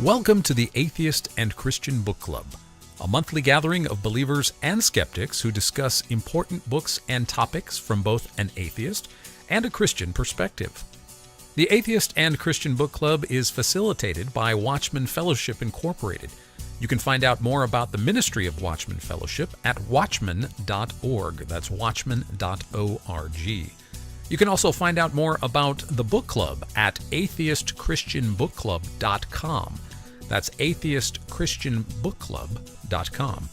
Welcome to the Atheist and Christian Book Club, a monthly gathering of believers and skeptics who discuss important books and topics from both an atheist and a Christian perspective. The Atheist and Christian Book Club is facilitated by Watchman Fellowship Incorporated. You can find out more about the ministry of Watchman Fellowship at watchman.org. That's watchman.org. You can also find out more about the book club at atheistchristianbookclub.com. That's atheistchristianbookclub.com.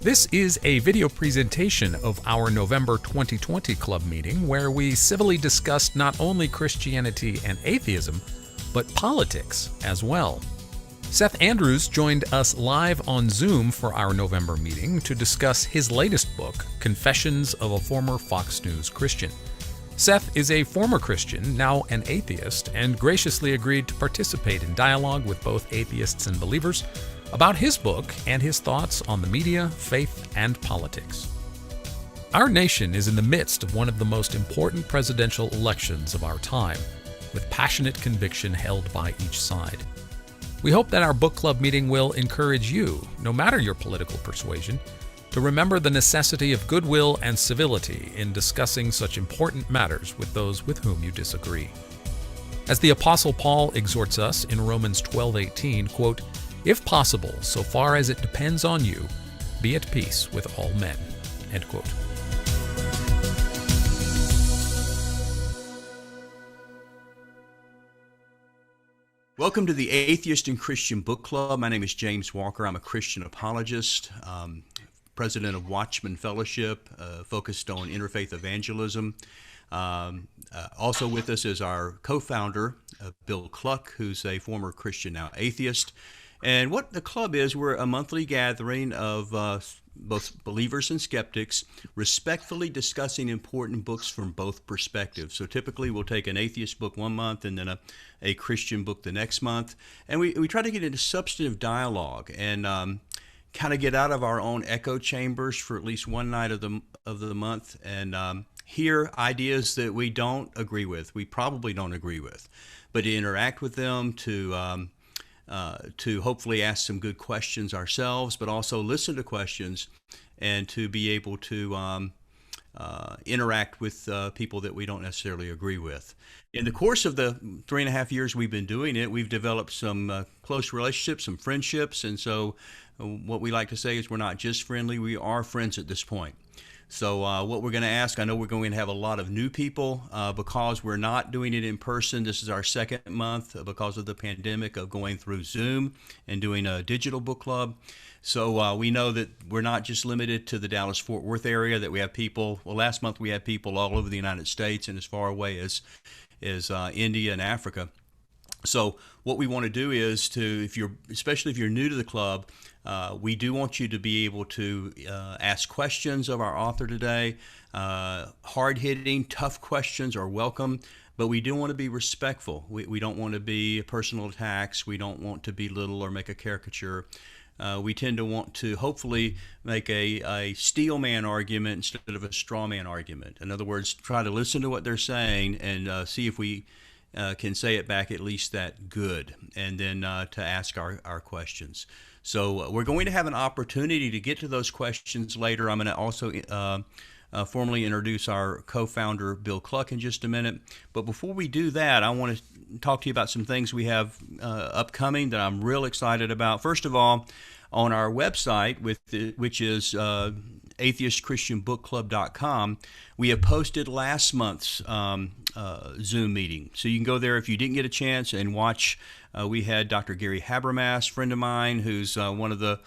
This is a video presentation of our November 2020 club meeting where we civilly discussed not only Christianity and atheism, but politics as well. Seth Andrews joined us live on Zoom for our November meeting to discuss his latest book, Confessions of a Former Fox News Christian. Seth is a former Christian, now an atheist, and graciously agreed to participate in dialogue with both atheists and believers about his book and his thoughts on the media, faith, and politics. Our nation is in the midst of one of the most important presidential elections of our time, with passionate conviction held by each side. We hope that our book club meeting will encourage you, no matter your political persuasion, to remember the necessity of goodwill and civility in discussing such important matters with those with whom you disagree. As the Apostle Paul exhorts us in Romans 12:18, quote, "If possible, so far as it depends on you, be at peace with all men," end quote. Welcome to the Atheist and Christian Book Club. My name is James Walker. I'm a Christian apologist, president of Watchman Fellowship, focused on interfaith evangelism. Also with us is our co-founder, Bill Cluck, who's a former Christian, now atheist. And what the club is, we're a monthly gathering of both believers and skeptics, respectfully discussing important books from both perspectives. So typically we'll take an atheist book one month and then a Christian book the next month. And we try to get into substantive dialogue and kind of get out of our own echo chambers for at least one night of the month and hear ideas that we don't agree with, we probably don't agree with, but to interact with them, to hopefully ask some good questions ourselves, but also listen to questions and to be able to interact with people that we don't necessarily agree with. In the course of the 3.5 years we've been doing it, we've developed some close relationships, some friendships, and so what we like to say is we're not just friendly, we are friends at this point. So what we're going to ask, I know we're going to have a lot of new people because we're not doing it in person. This is our second month because of the pandemic of going through Zoom and doing a digital book club. So we know that we're not just limited to the Dallas-Fort Worth area, that we have people, well, last month we had people all over the United States and as far away as India and Africa. So what we want to do is especially if you're new to the club, we do want you to be able to ask questions of our author today. Hard-hitting, tough questions are welcome, but we do want to be respectful. We don't want to be personal attacks. We don't want to belittle or make a caricature. We tend to want to hopefully make a steel man argument instead of a straw man argument. In other words, try to listen to what they're saying and see if we can say it back at least that good, and then to ask our questions. So we're going to have an opportunity to get to those questions later. I'm going to also formally introduce our co-founder, Bill Cluck, in just a minute. But before we do that, I want to talk to you about some things we have upcoming that I'm real excited about. First of all, on our website, which is atheistchristianbookclub.com, we have posted last month's Zoom meeting. So you can go there if you didn't get a chance and watch. We had Dr. Gary Habermas, friend of mine, who's one of the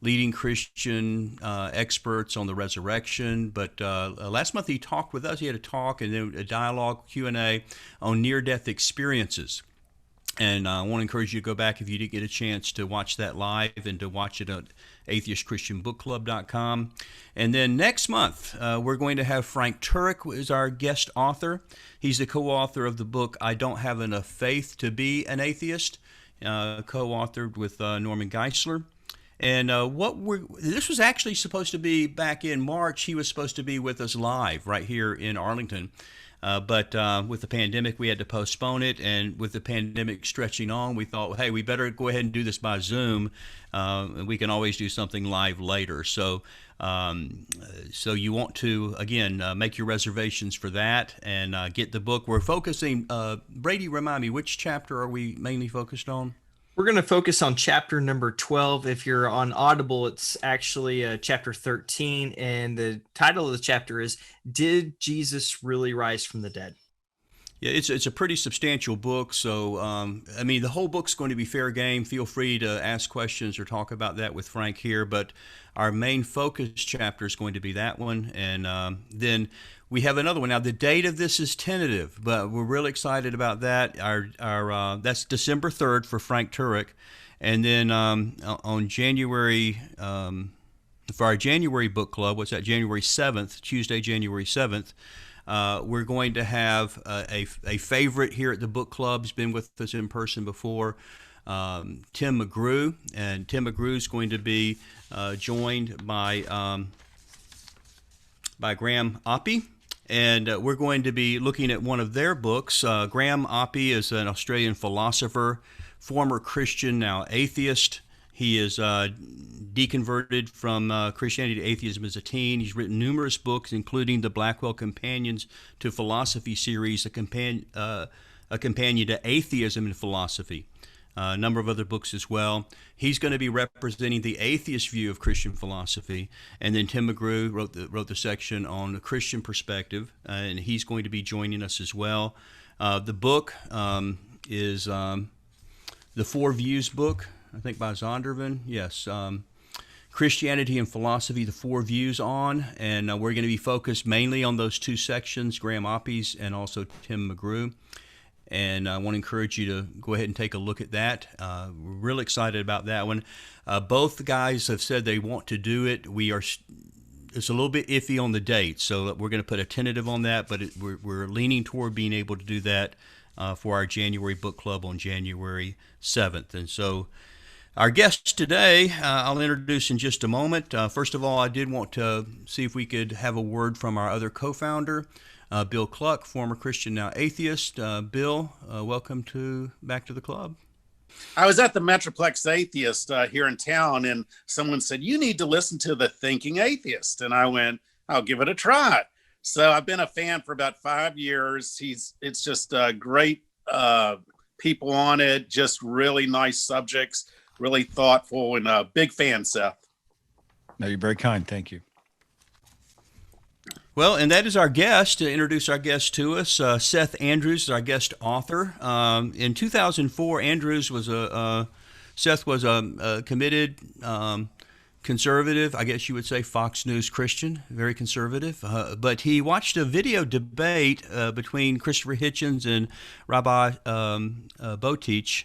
leading Christian experts on the resurrection. But last month he talked with us. He had a talk and then a dialogue, Q&A on near-death experiences. And I want to encourage you to go back if you didn't get a chance to watch that live and to watch it at atheistchristianbookclub.com. And then next month, we're going to have Frank Turek as our guest author. He's the co-author of the book, I Don't Have Enough Faith to Be an Atheist, co-authored with Norman Geisler. And this was actually supposed to be back in March. He was supposed to be with us live right here in Arlington. But with the pandemic, we had to postpone it. And with the pandemic stretching on, we thought, hey, we better go ahead and do this by Zoom. And we can always do something live later. So you want to, again, make your reservations for that and get the book. We're focusing, Brady, remind me, which chapter are we mainly focused on? We're going to focus on chapter number 12. If you're on Audible, it's actually chapter 13. And the title of the chapter is, Did Jesus Really Rise from the Dead? Yeah, it's a pretty substantial book. So, I mean, the whole book's going to be fair game. Feel free to ask questions or talk about that with Frank here. But our main focus chapter is going to be that one. And then we have another one. Now, the date of this is tentative, but we're really excited about that. Our that's December 3rd for Frank Turek. And then on January, for our January book club, what's that, January 7th, Tuesday, January 7th, we're going to have a favorite here at the book club. He's been with us in person before, Tim McGrew. And Tim McGrew is going to be joined by Graham Oppie. And we're going to be looking at one of their books. Graham Oppie is an Australian philosopher, former Christian, now atheist. He is deconverted from Christianity to atheism as a teen. He's written numerous books, including the Blackwell Companions to Philosophy series, a companion to atheism and philosophy. A number of other books as well. He's going to be representing the atheist view of Christian philosophy. And then Tim McGrew wrote the section on the Christian perspective, and he's going to be joining us as well. The book is the Four Views book, I think by Zondervan. Yes, Christianity and Philosophy, the Four Views on. And we're going to be focused mainly on those two sections, Graham Oppie's and also Tim McGrew. And I want to encourage you to go ahead and take a look at that. We're really excited about that one. Both guys have said they want to do it. It's a little bit iffy on the date, so we're going to put a tentative on that, but we're leaning toward being able to do that for our January book club on January 7th. And so our guest today, I'll introduce in just a moment. First of all, I did want to see if we could have a word from our other co-founder, Bill Cluck, former Christian, now atheist. Bill, welcome back to the club. I was at the Metroplex Atheist here in town, and someone said, you need to listen to the Thinking Atheist. And I went, I'll give it a try. So I've been a fan for about 5 years. It's just great people on it, just really nice subjects, really thoughtful, and a big fan, Seth. No, you're very kind. Thank you. Well, and that is our guest. To introduce our guest to us, Seth Andrews is our guest author. In 2004, Seth was a committed conservative, I guess you would say Fox News Christian, very conservative. But he watched a video debate between Christopher Hitchens and Rabbi Botich,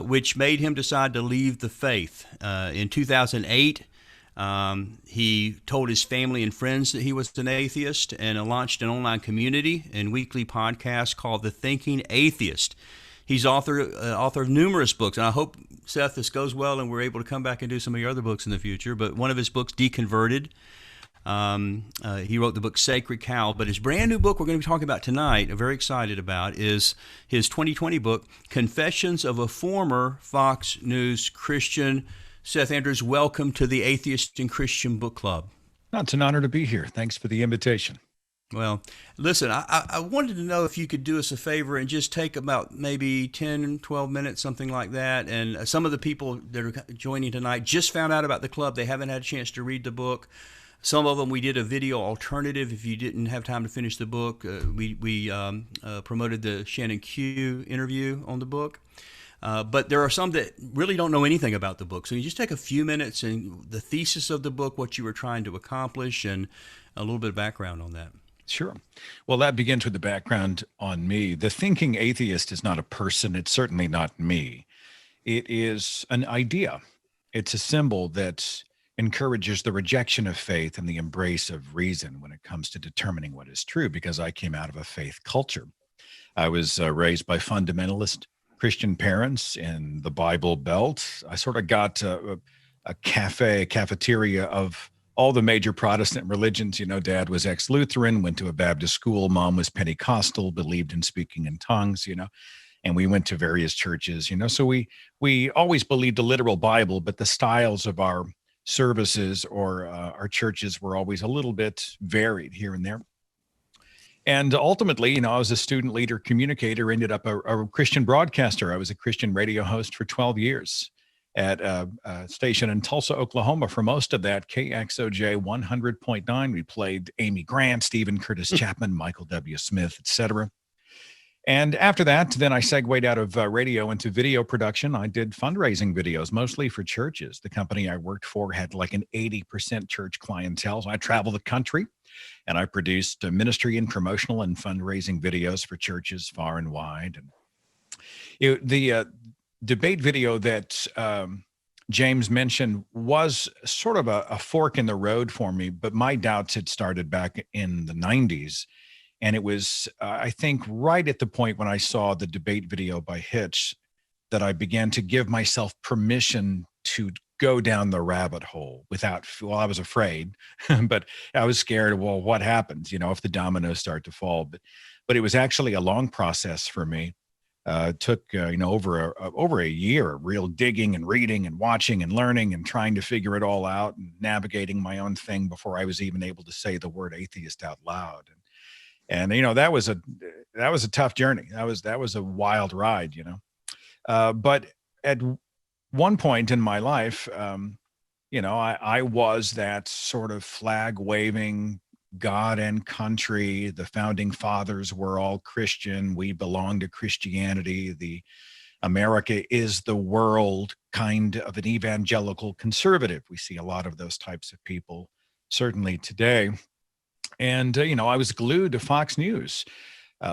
which made him decide to leave the faith. In 2008, he told his family and friends that he was an atheist and launched an online community and weekly podcast called The Thinking Atheist. He's author of numerous books, and I hope, Seth, this goes well and we're able to come back and do some of your other books in the future. But one of his books, Deconverted, he wrote the book Sacred Cow. But his brand new book we're going to be talking about tonight, I'm very excited about, is his 2020 book, Confessions of a Former Fox News Christian. Seth Andrews, welcome to the Atheist and Christian Book Club. It's an honor to be here. Thanks for the invitation. Well, listen, I wanted to know if you could do us a favor and just take about maybe 10, 12 minutes, something like that. And some of the people that are joining tonight just found out about the club. They haven't had a chance to read the book. Some of them we did a video alternative if you didn't have time to finish the book. We promoted the Shannon Q interview on the book. But there are some that really don't know anything about the book. So you just take a few minutes and the thesis of the book, what you were trying to accomplish, and a little bit of background on that. Sure. Well, that begins with the background on me. The Thinking Atheist is not a person. It's certainly not me. It is an idea. It's a symbol that encourages the rejection of faith and the embrace of reason when it comes to determining what is true, because I came out of a faith culture. I was raised by fundamentalist Christian parents in the Bible Belt. I sort of got a cafeteria of all the major Protestant religions. Dad was ex-Lutheran, went to a Baptist school. Mom was Pentecostal, believed in speaking in tongues, and we went to various churches, so we always believed the literal Bible, but the styles of our services or our churches were always a little bit varied here and there. And ultimately, I was a student leader, communicator, ended up a Christian broadcaster. I was a Christian radio host for 12 years at a station in Tulsa, Oklahoma. For most of that, KXOJ 100.9. We played Amy Grant, Stephen Curtis Chapman, Michael W. Smith, etc. And after that, then I segued out of radio into video production. I did fundraising videos, mostly for churches. The company I worked for had like an 80% church clientele. So I traveled the country, and I produced ministry and promotional and fundraising videos for churches far and wide. And the debate video that James mentioned was sort of a fork in the road for me, but my doubts had started back in the 90s. And it was, I think, right at the point when I saw the debate video by Hitch that I began to give myself permission to go down the rabbit hole I was afraid, but I was scared. Well, what happens, if the dominoes start to fall? But it was actually a long process for me. It took, over a year of real digging and reading and watching and learning and trying to figure it all out and navigating my own thing before I was even able to say the word atheist out loud. And that was a tough journey. That was a wild ride, but at one point in my life, I was that sort of flag waving God and country. The founding fathers were all Christian. We belong to Christianity. The America is the world kind of an evangelical conservative. We see a lot of those types of people, certainly today. And, I was glued to Fox News.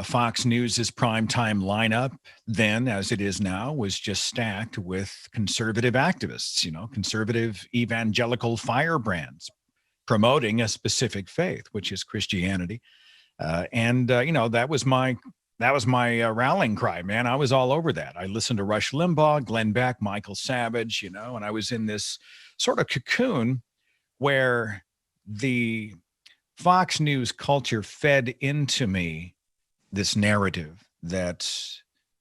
Fox News' primetime lineup then, as it is now, was just stacked with conservative activists, conservative evangelical firebrands promoting a specific faith, which is Christianity. That was my rallying cry, man. I was all over that. I listened to Rush Limbaugh, Glenn Beck, Michael Savage, and I was in this sort of cocoon where the Fox News culture fed into me this narrative that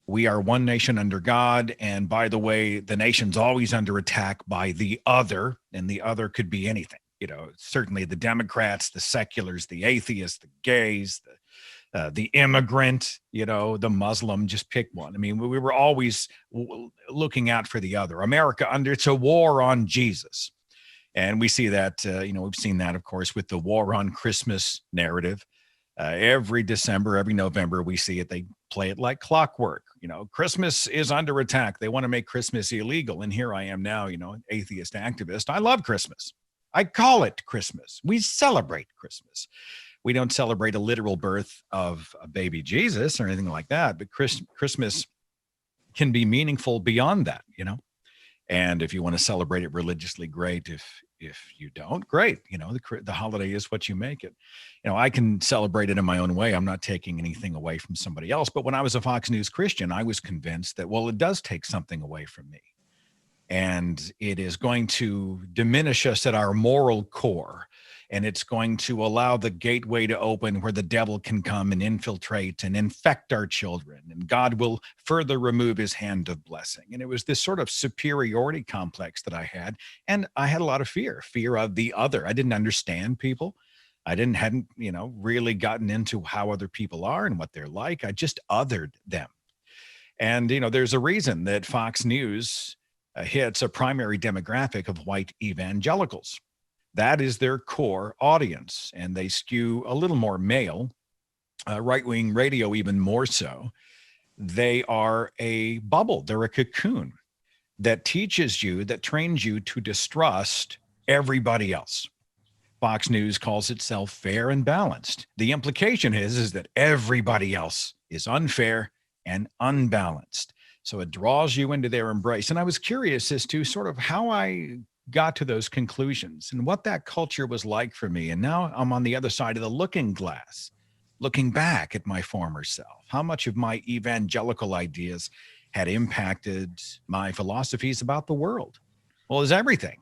we are one nation under God. And by the way, the nation's always under attack by the other, and the other could be anything. Certainly the Democrats, the seculars, the atheists, the gays, the immigrant, the Muslim, just pick one. I mean, we were always looking out for the other. America it's a war on Jesus. And we see that, we've seen that, of course, with the war on Christmas narrative. Every December, every November, we see it. They play it like clockwork. Christmas is under attack. They want to make Christmas illegal. And here I am now, an atheist activist. I love Christmas. I call it Christmas. We celebrate Christmas. We don't celebrate a literal birth of a baby Jesus or anything like that. But Christmas can be meaningful beyond that, And if you want to celebrate it religiously, great. If you don't, great. The holiday is what you make it. I can celebrate it in my own way. I'm not taking anything away from somebody else. But when I was a Fox News Christian, I was convinced that, well, it does take something away from me. And it is going to diminish us at our moral core. And it's going to allow the gateway to open where the devil can come and infiltrate and infect our children. And God will further remove his hand of blessing. And it was this sort of superiority complex that I had. And I had a lot of fear of the other. I didn't understand people. I hadn't really gotten into how other people are and what they're like. I just othered them. And, there's a reason that Fox News hits a primary demographic of white evangelicals. That is their core audience, and they skew a little more male, right-wing radio even more so. They are a bubble. They're a cocoon that teaches you, that trains you to distrust everybody else. Fox News calls itself fair and balanced. The implication is that everybody else is unfair and unbalanced. So it draws you into their embrace. And I was curious as to sort of how I got to those conclusions and what that culture was like for me. And now I'm on the other side of the looking glass, looking back at my former self. How much of my evangelical ideas had impacted my philosophies about the world? Well, it's everything.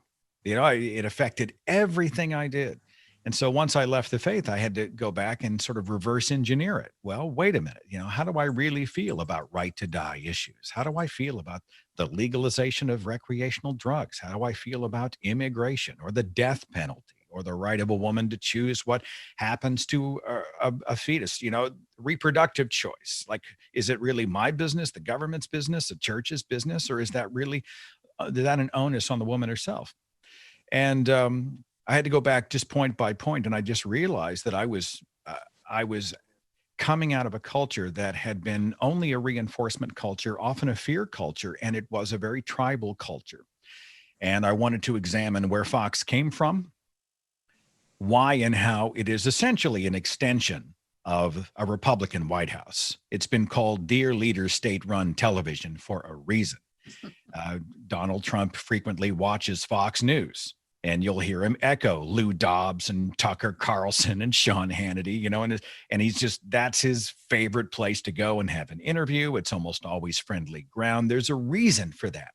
It affected everything I did. And so once I left the faith, I had to go back and sort of reverse engineer it. Well, wait a minute. How do I really feel about right to die issues? How do I feel about the legalization of recreational drugs? How do I feel about immigration or the death penalty or the right of a woman to choose what happens to a fetus? Reproductive choice. Like, is it really my business, the government's business, the church's business, or is that really is that an onus on the woman herself? And I had to go back just point by point, and I just realized that I was coming out of a culture that had been only a reinforcement culture, often a fear culture, and it was a very tribal culture. And I wanted to examine where Fox came from, why and how it is essentially an extension of a Republican White House. It's been called Dear Leader State-Run Television for a reason. Donald Trump frequently watches Fox News, and you'll hear him echo Lou Dobbs and Tucker Carlson and Sean Hannity, and he's just, that's his favorite place to go and have an interview. It's almost always friendly ground. There's a reason for that.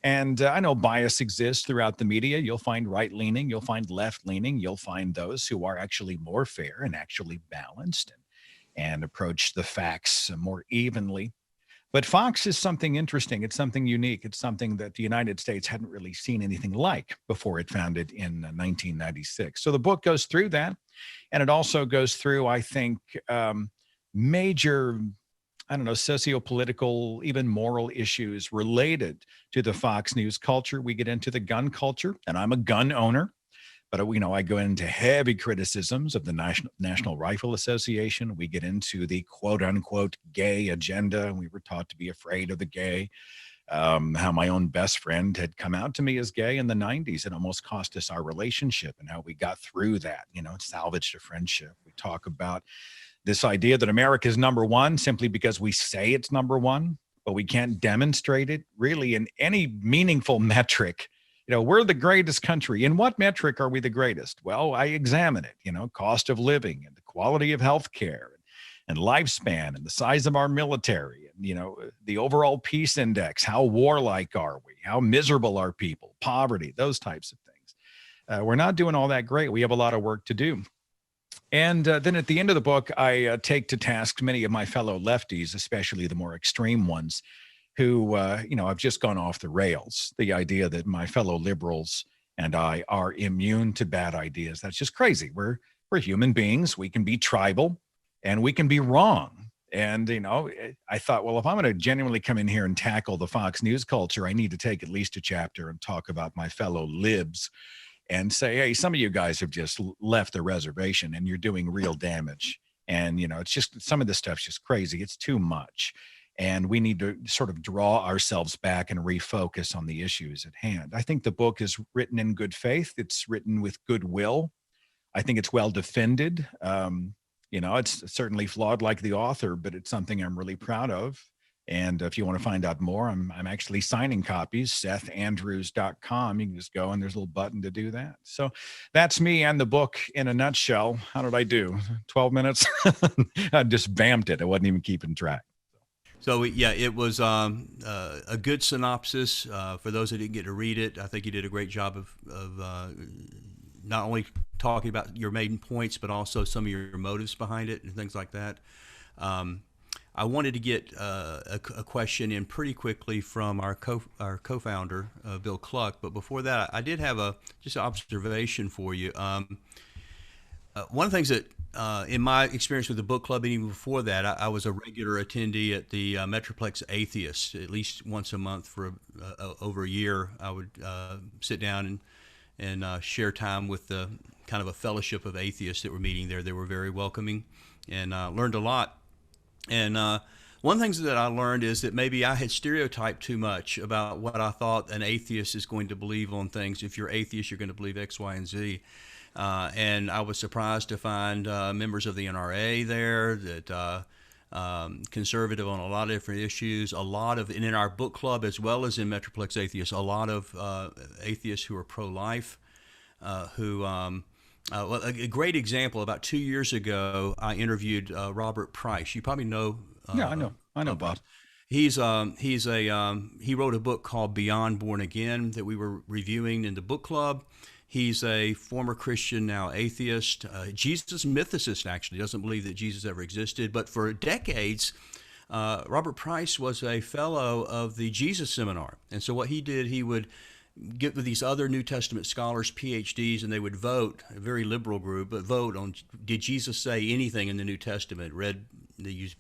And I know bias exists throughout the media. You'll find right-leaning, you'll find left-leaning, you'll find those who are actually more fair and actually balanced and approach the facts more evenly. But Fox is something interesting. It's something unique. It's something that the United States hadn't really seen anything like before it founded in 1996. So the book goes through that. And it also goes through, I think, major, socio-political, even moral issues related to the Fox News culture. We get into the gun culture, and I'm a gun owner. But, I go into heavy criticisms of the National Rifle Association. We get into the quote unquote gay agenda. We were taught to be afraid of the gay. How my own best friend had come out to me as gay in the 90s and almost cost us our relationship, and how we got through that, salvaged a friendship. We talk about this idea that America is number one simply because we say it's number one, but we can't demonstrate it really in any meaningful metric. We're the greatest country. In what metric are we the greatest? Well, I examine it, cost of living and the quality of healthcare and lifespan and the size of our military and, the overall peace index. How warlike are we? How miserable are people? Poverty, those types of things. We're not doing all that great. We have a lot of work to do. And then at the end of the book, I take to task many of my fellow lefties, especially the more extreme ones, who, have just gone off the rails. The idea that my fellow liberals and I are immune to bad ideas, that's just crazy. We're human beings. We can be tribal and we can be wrong. And, I thought, well, if I'm going to genuinely come in here and tackle the Fox News culture, I need to take at least a chapter and talk about my fellow libs and say, hey, some of you guys have just left the reservation and you're doing real damage. And, it's just, some of this stuff's just crazy. It's too much. And we need to sort of draw ourselves back and refocus on the issues at hand. I think the book is written in good faith. It's written with goodwill. I think it's well defended. It's certainly flawed like the author, but it's something I'm really proud of. And if you want to find out more, I'm actually signing copies, SethAndrews.com. You can just go and there's a little button to do that. So that's me and the book in a nutshell. How did I do? 12 minutes? I just vamped it. I wasn't even keeping track. So it was a good synopsis for those that didn't get to read it. I think you did a great job of not only talking about your main points, but also some of your motives behind it and things like that. I wanted to get a question in pretty quickly from our co-founder, Bill Cluck. But before that, I did have just an observation for you. One of the things that in my experience with the book club, and even before that, I was a regular attendee at the Metroplex Atheist. At least once a month for over a year, I would sit down and share time with the kind of a fellowship of atheists that were meeting there. They were very welcoming, and learned a lot. And one of the things that I learned is that maybe I had stereotyped too much about what I thought an atheist is going to believe on things. If you're atheist, you're going to believe X, Y, and Z. And I was surprised to find members of the NRA there that conservative on a lot of different issues, and in our book club as well as in Metroplex Atheist, a lot of atheists who are pro-life, well, a great example, about 2 years ago, I interviewed Robert Price. You probably know. Yeah, I know Bob. He wrote a book called Beyond Born Again that we were reviewing in the book club. He's a former Christian, now atheist, Jesus mythicist. Actually, doesn't believe that Jesus ever existed. But for decades, Robert Price was a fellow of the Jesus Seminar, and so what he did, he would get with these other New Testament scholars, PhDs, and they would vote, a very liberal group, but vote on, did Jesus say anything in the New Testament? They used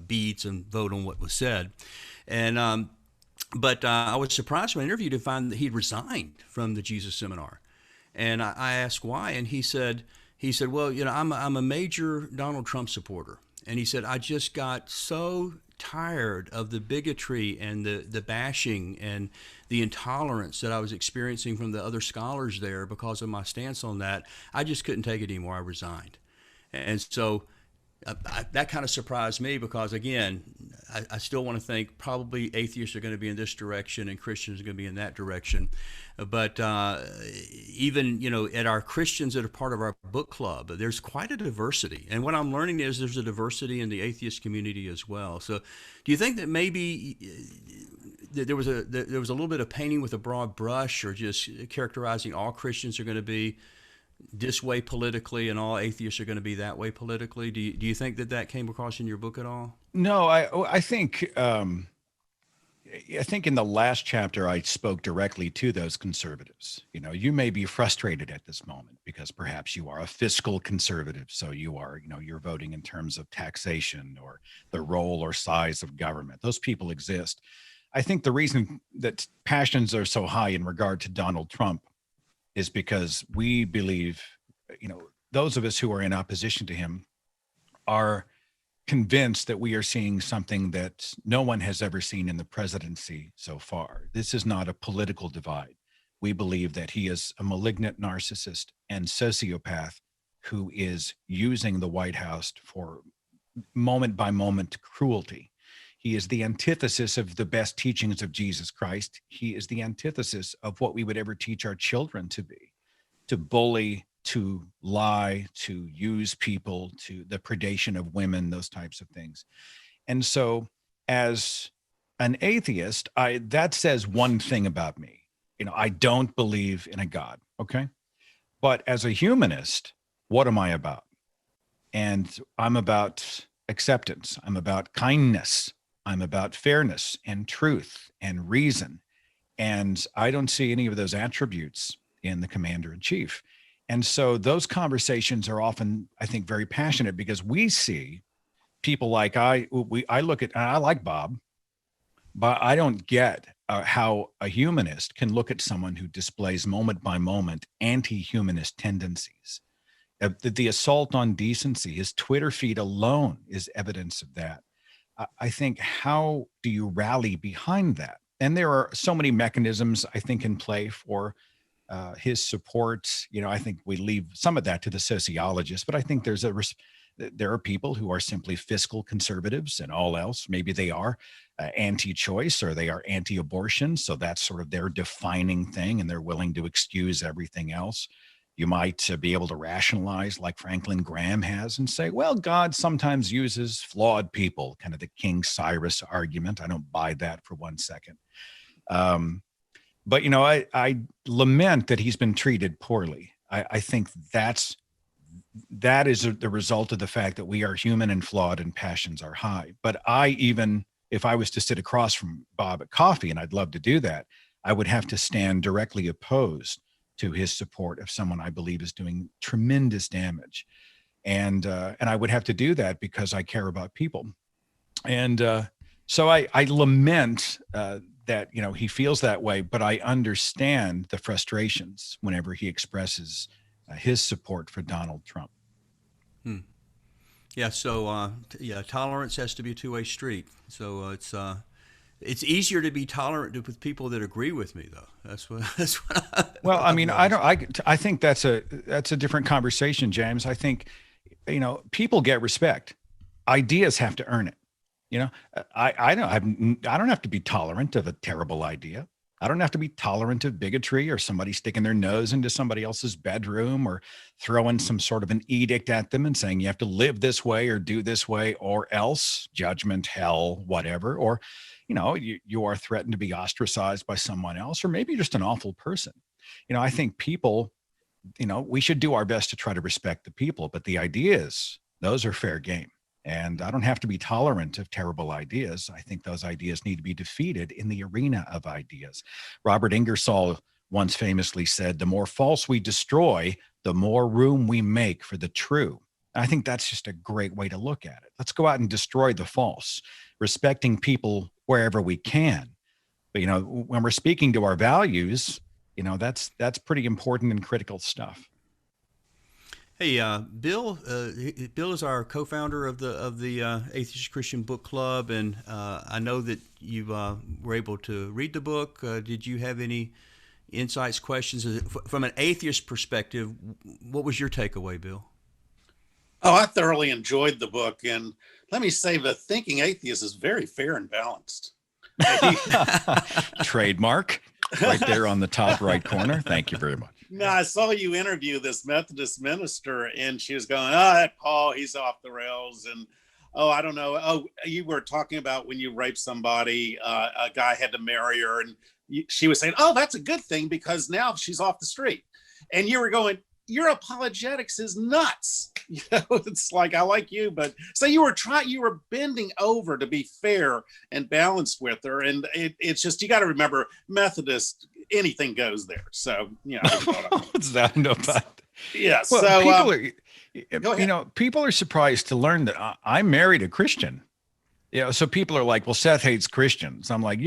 beads and vote on what was said. And but I was surprised when I interviewed to find that he'd resigned from the Jesus Seminar. And I asked why, and he said, well, I'm a major Donald Trump supporter. And he said, I just got so tired of the bigotry and the bashing and the intolerance that I was experiencing from the other scholars there because of my stance on that. I just couldn't take it anymore. I resigned. And so that kind of surprised me because, again, I still want to think probably atheists are going to be in this direction and Christians are going to be in that direction. But even, at our Christians that are part of our book club, there's quite a diversity. And what I'm learning is there's a diversity in the atheist community as well. So do you think that maybe there was a little bit of painting with a broad brush, or just characterizing all Christians are going to be this way politically and all atheists are going to be that way politically? Do you think that came across in your book at all? No, I think in the last chapter I spoke directly to those conservatives. You may be frustrated at this moment because perhaps you are a fiscal conservative, so you're voting in terms of taxation or the role or size of government. Those people exist. I think the reason that passions are so high in regard to Donald Trump is because we believe, those of us who are in opposition to him are convinced that we are seeing something that no one has ever seen in the presidency so far. This is not a political divide. We believe that he is a malignant narcissist and sociopath who is using the White House for moment by moment cruelty. He is the antithesis of the best teachings of Jesus Christ. He is the antithesis of what we would ever teach our children to be, to bully, to lie, to use people, to the predation of women, those types of things. And so as an atheist, that says one thing about me. I don't believe in a God, okay? But as a humanist, what am I about? And I'm about acceptance. I'm about kindness. I'm about fairness and truth and reason. And I don't see any of those attributes in the commander-in-chief. And so those conversations are often, I think, very passionate because we see people like I look at, and I like Bob, but I don't get how a humanist can look at someone who displays moment by moment anti-humanist tendencies. The assault on decency, his Twitter feed alone is evidence of that. I think, how do you rally behind that? And there are so many mechanisms, I think, in play for his support. I think we leave some of that to the sociologists, but I think there are people who are simply fiscal conservatives and all else. Maybe they are anti-choice or they are anti-abortion. So that's sort of their defining thing, and they're willing to excuse everything else. You might be able to rationalize like Franklin Graham has and say, well, God sometimes uses flawed people, kind of the King Cyrus argument. I don't buy that for 1 second. But, I lament that he's been treated poorly. I think that is the result of the fact that we are human and flawed and passions are high. But if I was to sit across from Bob at coffee, and I'd love to do that, I would have to stand directly opposed to his support of someone I believe is doing tremendous damage. And I would have to do that because I care about people. And so I lament that, he feels that way, but I understand the frustrations whenever he expresses his support for Donald Trump. Yeah. So, tolerance has to be a two-way street. So it's easier to be tolerant with people that agree with me, though. That's what. Well, I think that's a different conversation, James. I think, people get respect. Ideas have to earn it. I don't have to be tolerant of a terrible idea. I don't have to be tolerant of bigotry or somebody sticking their nose into somebody else's bedroom or throwing some sort of an edict at them and saying you have to live this way or do this way or else, judgment, hell, whatever. Or, you are threatened to be ostracized by someone else, or maybe just an awful person. I think people, we should do our best to try to respect the people, but the ideas, those are fair game. And I don't have to be tolerant of terrible ideas. I think those ideas need to be defeated in the arena of ideas. Robert Ingersoll once famously said, the more false we destroy, the more room we make for the true. I think that's just a great way to look at it. Let's go out and destroy the false, respecting people wherever we can. But, when we're speaking to our values, that's pretty important and critical stuff. Hey, Bill. Bill is our co-founder of the Atheist Christian Book Club, and I know that you were able to read the book. Did you have any insights, questions from an atheist perspective? What was your takeaway, Bill? Oh, I thoroughly enjoyed the book, and let me say, the Thinking Atheist is very fair and balanced. Trademark right there on the top right corner. Thank you very much. No, I saw you interview this Methodist minister, and she was going, "Oh, that Paul, he's off the rails." And, "Oh, I don't know. Oh, you were talking about when you raped somebody, a guy had to marry her." And she was saying, "Oh, that's a good thing because now she's off the street." And you were going, "Your apologetics is nuts." It's like, I like you, but so you were bending over to be fair and balanced with her. And it's just, you got to remember, Methodist, anything goes there. So, What's that about? Yeah. Well, so people are surprised to learn that I married a Christian. So people are like, well, Seth hates Christians. I'm like,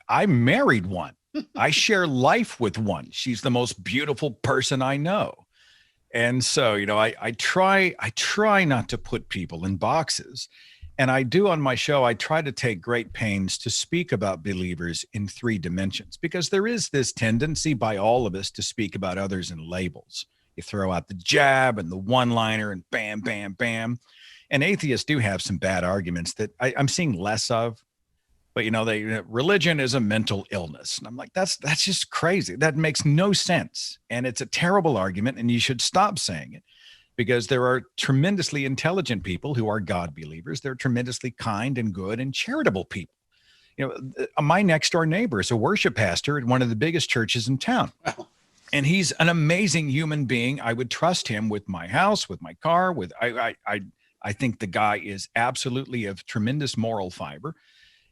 I married one. I share life with one. She's the most beautiful person I know. And so, I try not to put people in boxes. And I do on my show, I try to take great pains to speak about believers in 3 dimensions, because there is this tendency by all of us to speak about others in labels. You throw out the jab and the one-liner and bam, bam, bam. And atheists do have some bad arguments that I'm seeing less of. But, religion is a mental illness. And I'm like, that's just crazy. That makes no sense. And it's a terrible argument, and you should stop saying it, because there are tremendously intelligent people who are God believers. They're tremendously kind and good and charitable people. My next door neighbor is a worship pastor at one of the biggest churches in town. Wow. And he's an amazing human being. I would trust him with my house, with my car, I think the guy is absolutely of tremendous moral fiber.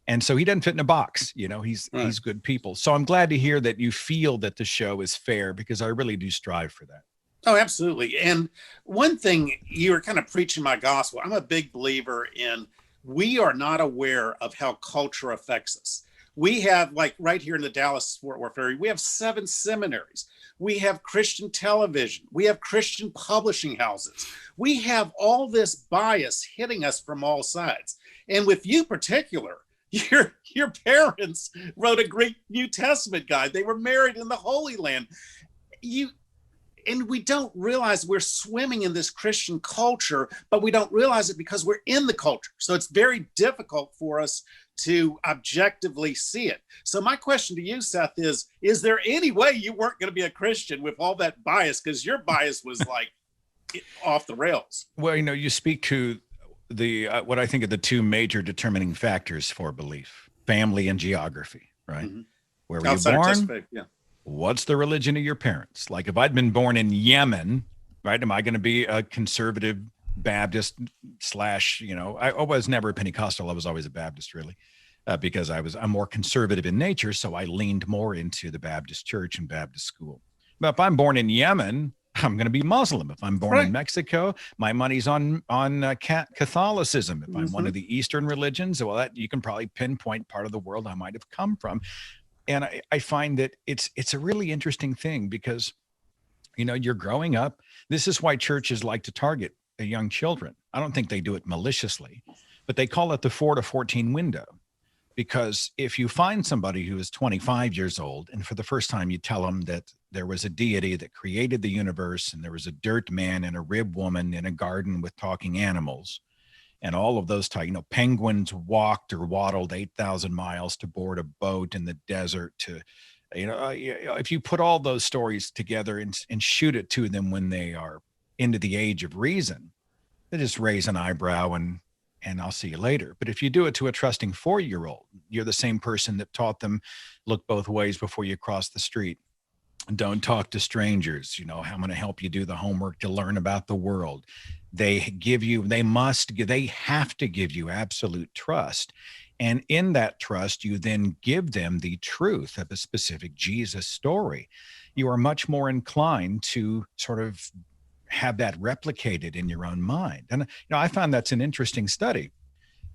And so he doesn't fit in a box. He's good people. So I'm glad to hear that you feel that the show is fair, because I really do strive for that. Oh, absolutely. And one thing, you were kind of preaching my gospel. I'm a big believer in, we are not aware of how culture affects us. We have, like right here in the Dallas-Fort Worth area, we have 7 seminaries. We have Christian television. We have Christian publishing houses. We have all this bias hitting us from all sides. And with you particular, your parents wrote a great New Testament guide. They were married in the Holy Land. And we don't realize we're swimming in this Christian culture, but we don't realize it because we're in the culture. So it's very difficult for us to objectively see it. So my question to you, Seth, is there any way you weren't going to be a Christian with all that bias? Because your bias was like off the rails. Well, you speak to the what I think are the 2 major determining factors for belief: family and geography, right? Mm-hmm. Where were you born? Yeah. What's the religion of your parents? Like, if I'd been born in Yemen, right, am I going to be a conservative Baptist / I was never a Pentecostal. I was always a Baptist, really, because I'm more conservative in nature. So I leaned more into the Baptist church and Baptist school. But if I'm born in Yemen, I'm going to be Muslim. If I'm born in Mexico, my money's on Catholicism. If I'm one of the Eastern religions, well, that you can probably pinpoint part of the world I might have come from. And I find that it's a really interesting thing, because, you're growing up. This is why churches like to target young children. I don't think they do it maliciously, but they call it the 4 to 14 window. Because if you find somebody who is 25 years old, and for the first time you tell them that there was a deity that created the universe, and there was a dirt man and a rib woman in a garden with talking animals, and all of those penguins walked or waddled 8,000 miles to board a boat in the desert to, if you put all those stories together and shoot it to them when they are into the age of reason, they just raise an eyebrow and I'll see you later. But if you do it to a trusting 4-year-old, you're the same person that taught them, look both ways before you cross the street. Don't talk to strangers. I'm going to help you do the homework to learn about the world. They have to give you absolute trust. And in that trust, you then give them the truth of a specific Jesus story. You are much more inclined to sort of have that replicated in your own mind. And I found that's an interesting study,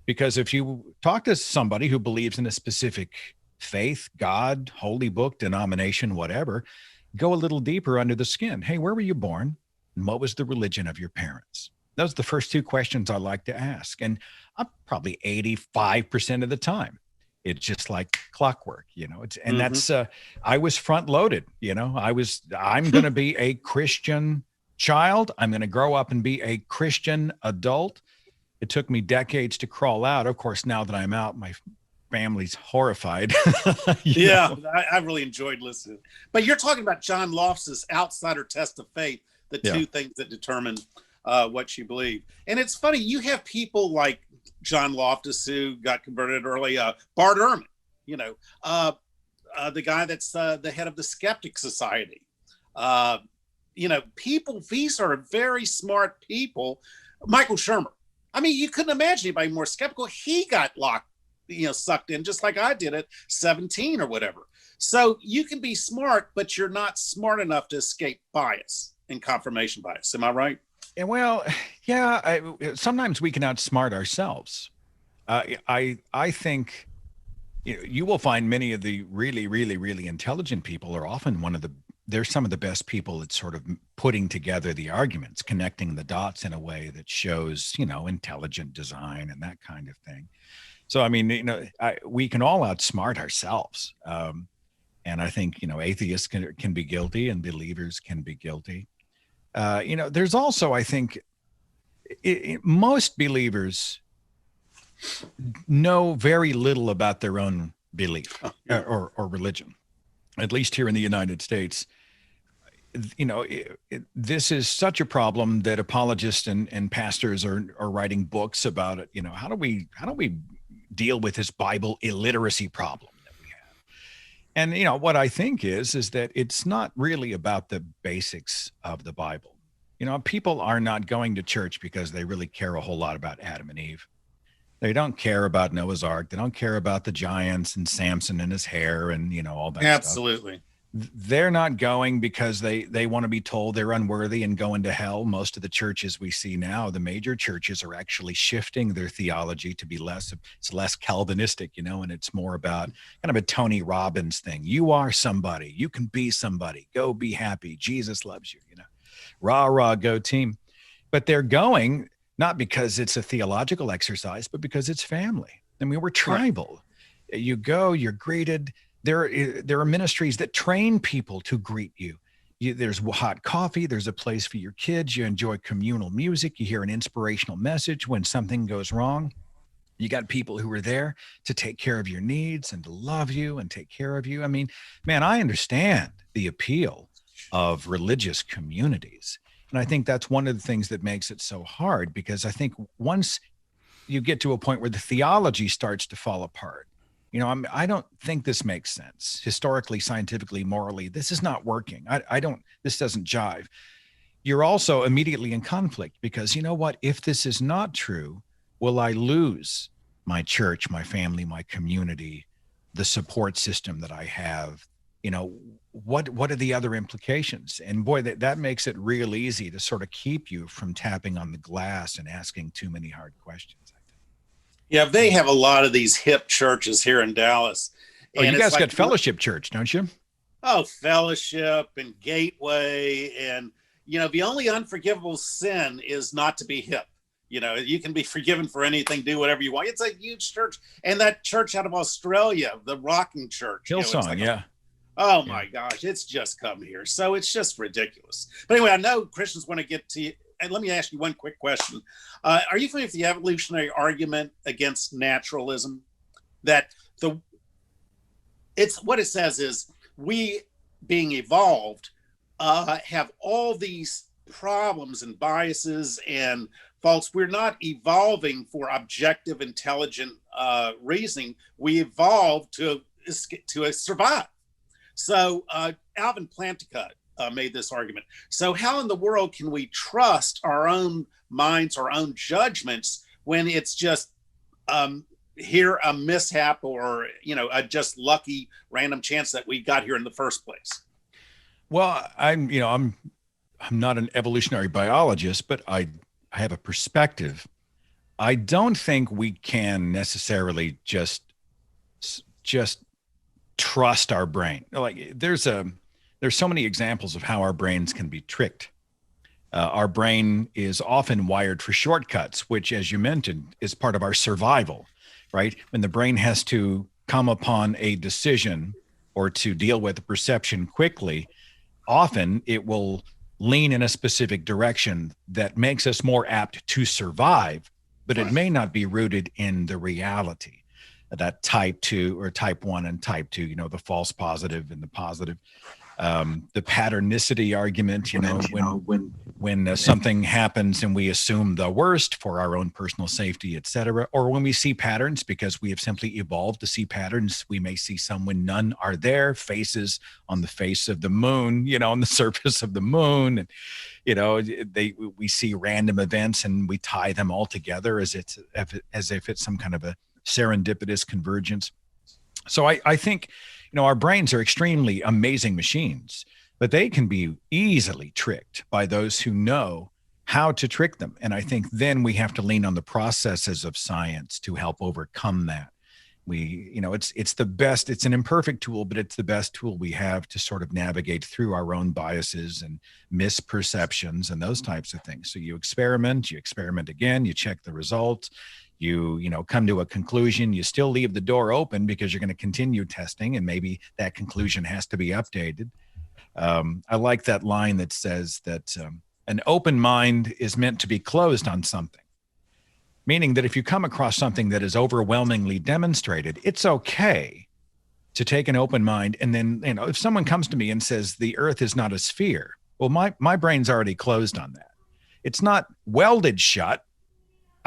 because if you talk to somebody who believes in a specific faith, God, holy book, denomination, whatever, go a little deeper under the skin. Hey, where were you born? And what was the religion of your parents? Those are the first 2 questions I like to ask. And I'm probably 85% of the time, it's just like clockwork, that's, I was front loaded, I'm going to be a Christian child. I'm going to grow up and be a Christian adult. It took me decades to crawl out. Of course, now that I'm out, my family's horrified. I really enjoyed listening. But you're talking about John Loftus's outsider test of faith, the 2 things that determine what you believe. And it's funny, you have people like John Loftus who got converted early, Bart Ehrman, the guy that's the head of the Skeptic Society. People, these are very smart people. Michael Shermer. I mean, you couldn't imagine anybody more skeptical. He got sucked in just like I did at 17 or whatever. So you can be smart, but you're not smart enough to escape bias and confirmation bias. Am I right? And sometimes we can outsmart ourselves. I think you will find many of the really, really, really intelligent people are often they're some of the best people at sort of putting together the arguments, connecting the dots in a way that shows, intelligent design and that kind of thing. So, I mean, we can all outsmart ourselves. And I think, atheists can be guilty and believers can be guilty. There's also, I think, most believers know very little about their own belief or religion, at least here in the United States. This is such a problem that apologists and pastors are writing books about it. How do we deal with this Bible illiteracy problem that we have? And what I think is that it's not really about the basics of the Bible. People are not going to church because they really care a whole lot about Adam and Eve. They don't care about Noah's Ark. They don't care about the giants and Samson and his hair and all that stuff. Absolutely. They're not going because they want to be told they're unworthy and going to hell. Most of the churches we see now, the major churches, are actually shifting their theology to be less Calvinistic, and it's more about kind of a Tony Robbins thing. You are somebody. You can be somebody. Go be happy. Jesus loves you, Rah, rah, go team. But they're going not because it's a theological exercise, but because it's family. I mean, we're tribal. Right. You go, you're greeted. There are ministries that train people to greet you. There's hot coffee. There's a place for your kids. You enjoy communal music. You hear an inspirational message when something goes wrong. You got people who are there to take care of your needs and to love you and take care of you. I mean, man, I understand the appeal of religious communities. And I think that's one of the things that makes it so hard, because I think once you get to a point where the theology starts to fall apart, I don't think this makes sense. Historically, scientifically, morally, this is not working. This doesn't jive. You're also immediately in conflict because if this is not true, will I lose my church, my family, my community, the support system that I have? What are the other implications? And boy, that makes it real easy to sort of keep you from tapping on the glass and asking too many hard questions. Yeah, they have a lot of these hip churches here in Dallas. Oh, you guys got Fellowship Church, don't you? Oh, Fellowship and Gateway. And, the only unforgivable sin is not to be hip. You can be forgiven for anything, do whatever you want. It's a huge church. And that church out of Australia, the Rocking Church. Hillsong, My gosh, it's just come here. So it's just ridiculous. But anyway, I know Christians want to get to and let me ask you one quick question. Are you familiar with the evolutionary argument against naturalism? That it's what it says is we, being evolved, have all these problems and biases and faults. We're not evolving for objective, intelligent reasoning. We evolved to survive. So Alvin Plantinga made this argument. So how in the world can we trust our own minds, our own judgments, when it's just here a mishap or a just lucky random chance that we got here in the first place? Well, I'm not an evolutionary biologist, but I have a perspective. I don't think we can necessarily just trust our brain. Like there's so many examples of how our brains can be tricked. Our brain is often wired for shortcuts, which, as you mentioned, is part of our survival, right? When the brain has to come upon a decision or to deal with a perception quickly, often it will lean in a specific direction that makes us more apt to survive, but it may not be rooted in the reality. That type 2 or type 1 and type 2, the false positive and the positive, the patternicity argument, when something happens and we assume the worst for our own personal safety, et cetera, or when we see patterns because we have simply evolved to see patterns, we may see some when none are there, faces on the face of the moon, on the surface of the moon, and we see random events and we tie them all together as if it's some kind of a serendipitous convergence. So I think, our brains are extremely amazing machines, but they can be easily tricked by those who know how to trick them. And I think then we have to lean on the processes of science to help overcome that. It's the best, it's an imperfect tool, but it's the best tool we have to sort of navigate through our own biases and misperceptions and those types of things. So you experiment again, you check the results, you come to a conclusion, you still leave the door open because you're going to continue testing and maybe that conclusion has to be updated. I like that line that says that an open mind is meant to be closed on something, meaning that if you come across something that is overwhelmingly demonstrated, it's okay to take an open mind. And then, if someone comes to me and says the earth is not a sphere, well, my brain's already closed on that. It's not welded shut.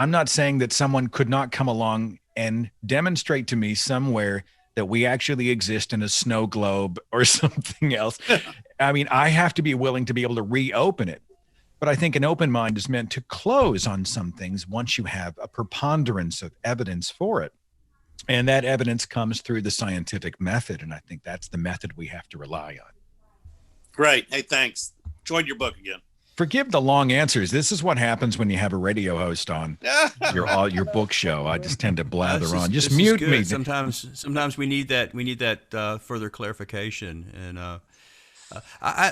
I'm not saying that someone could not come along and demonstrate to me somewhere that we actually exist in a snow globe or something else. I mean, I have to be willing to be able to reopen it. But I think an open mind is meant to close on some things once you have a preponderance of evidence for it. And that evidence comes through the scientific method. And I think that's the method we have to rely on. Great. Hey, thanks. Enjoyed your book again. Forgive the long answers. This is what happens when you have a radio host on your book show. I just tend to blather on. Just mute me. Sometimes we need that further clarification. And I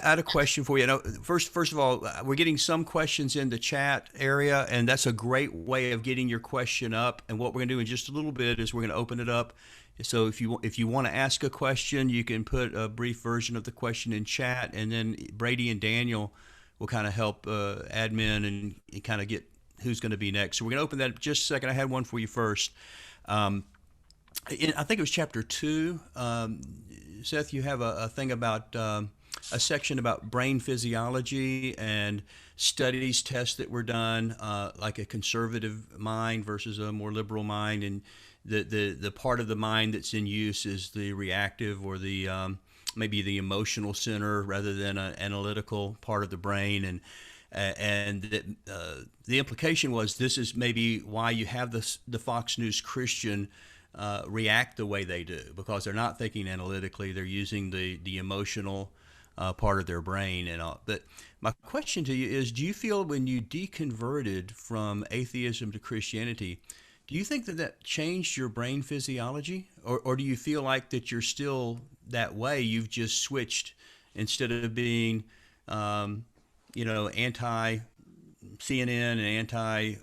had a question for you. First of all, we're getting some questions in the chat area, and that's a great way of getting your question up. And what we're going to do in just a little bit is we're going to open it up. So if you want to ask a question, you can put a brief version of the question in chat, and then Brady and Daniel will kind of help admin and kind of get who's going to be next. So we're going to open that in just a second. I had one for you first. I think it was chapter 2. Seth, you have a thing about a section about brain physiology and studies, tests that were done, like a conservative mind versus a more liberal mind, and the part of the mind that's in use is the reactive or the maybe the emotional center rather than an analytical part of the brain, and the implication was this is maybe why you have the Fox News Christian react the way they do, because they're not thinking analytically, they're using the emotional part of their brain and all. But my question to you is, do you feel when you deconverted from atheism to Christianity, do you think that changed your brain physiology, or do you feel like that you're still that way? You've just switched, instead of being, anti CNN and anti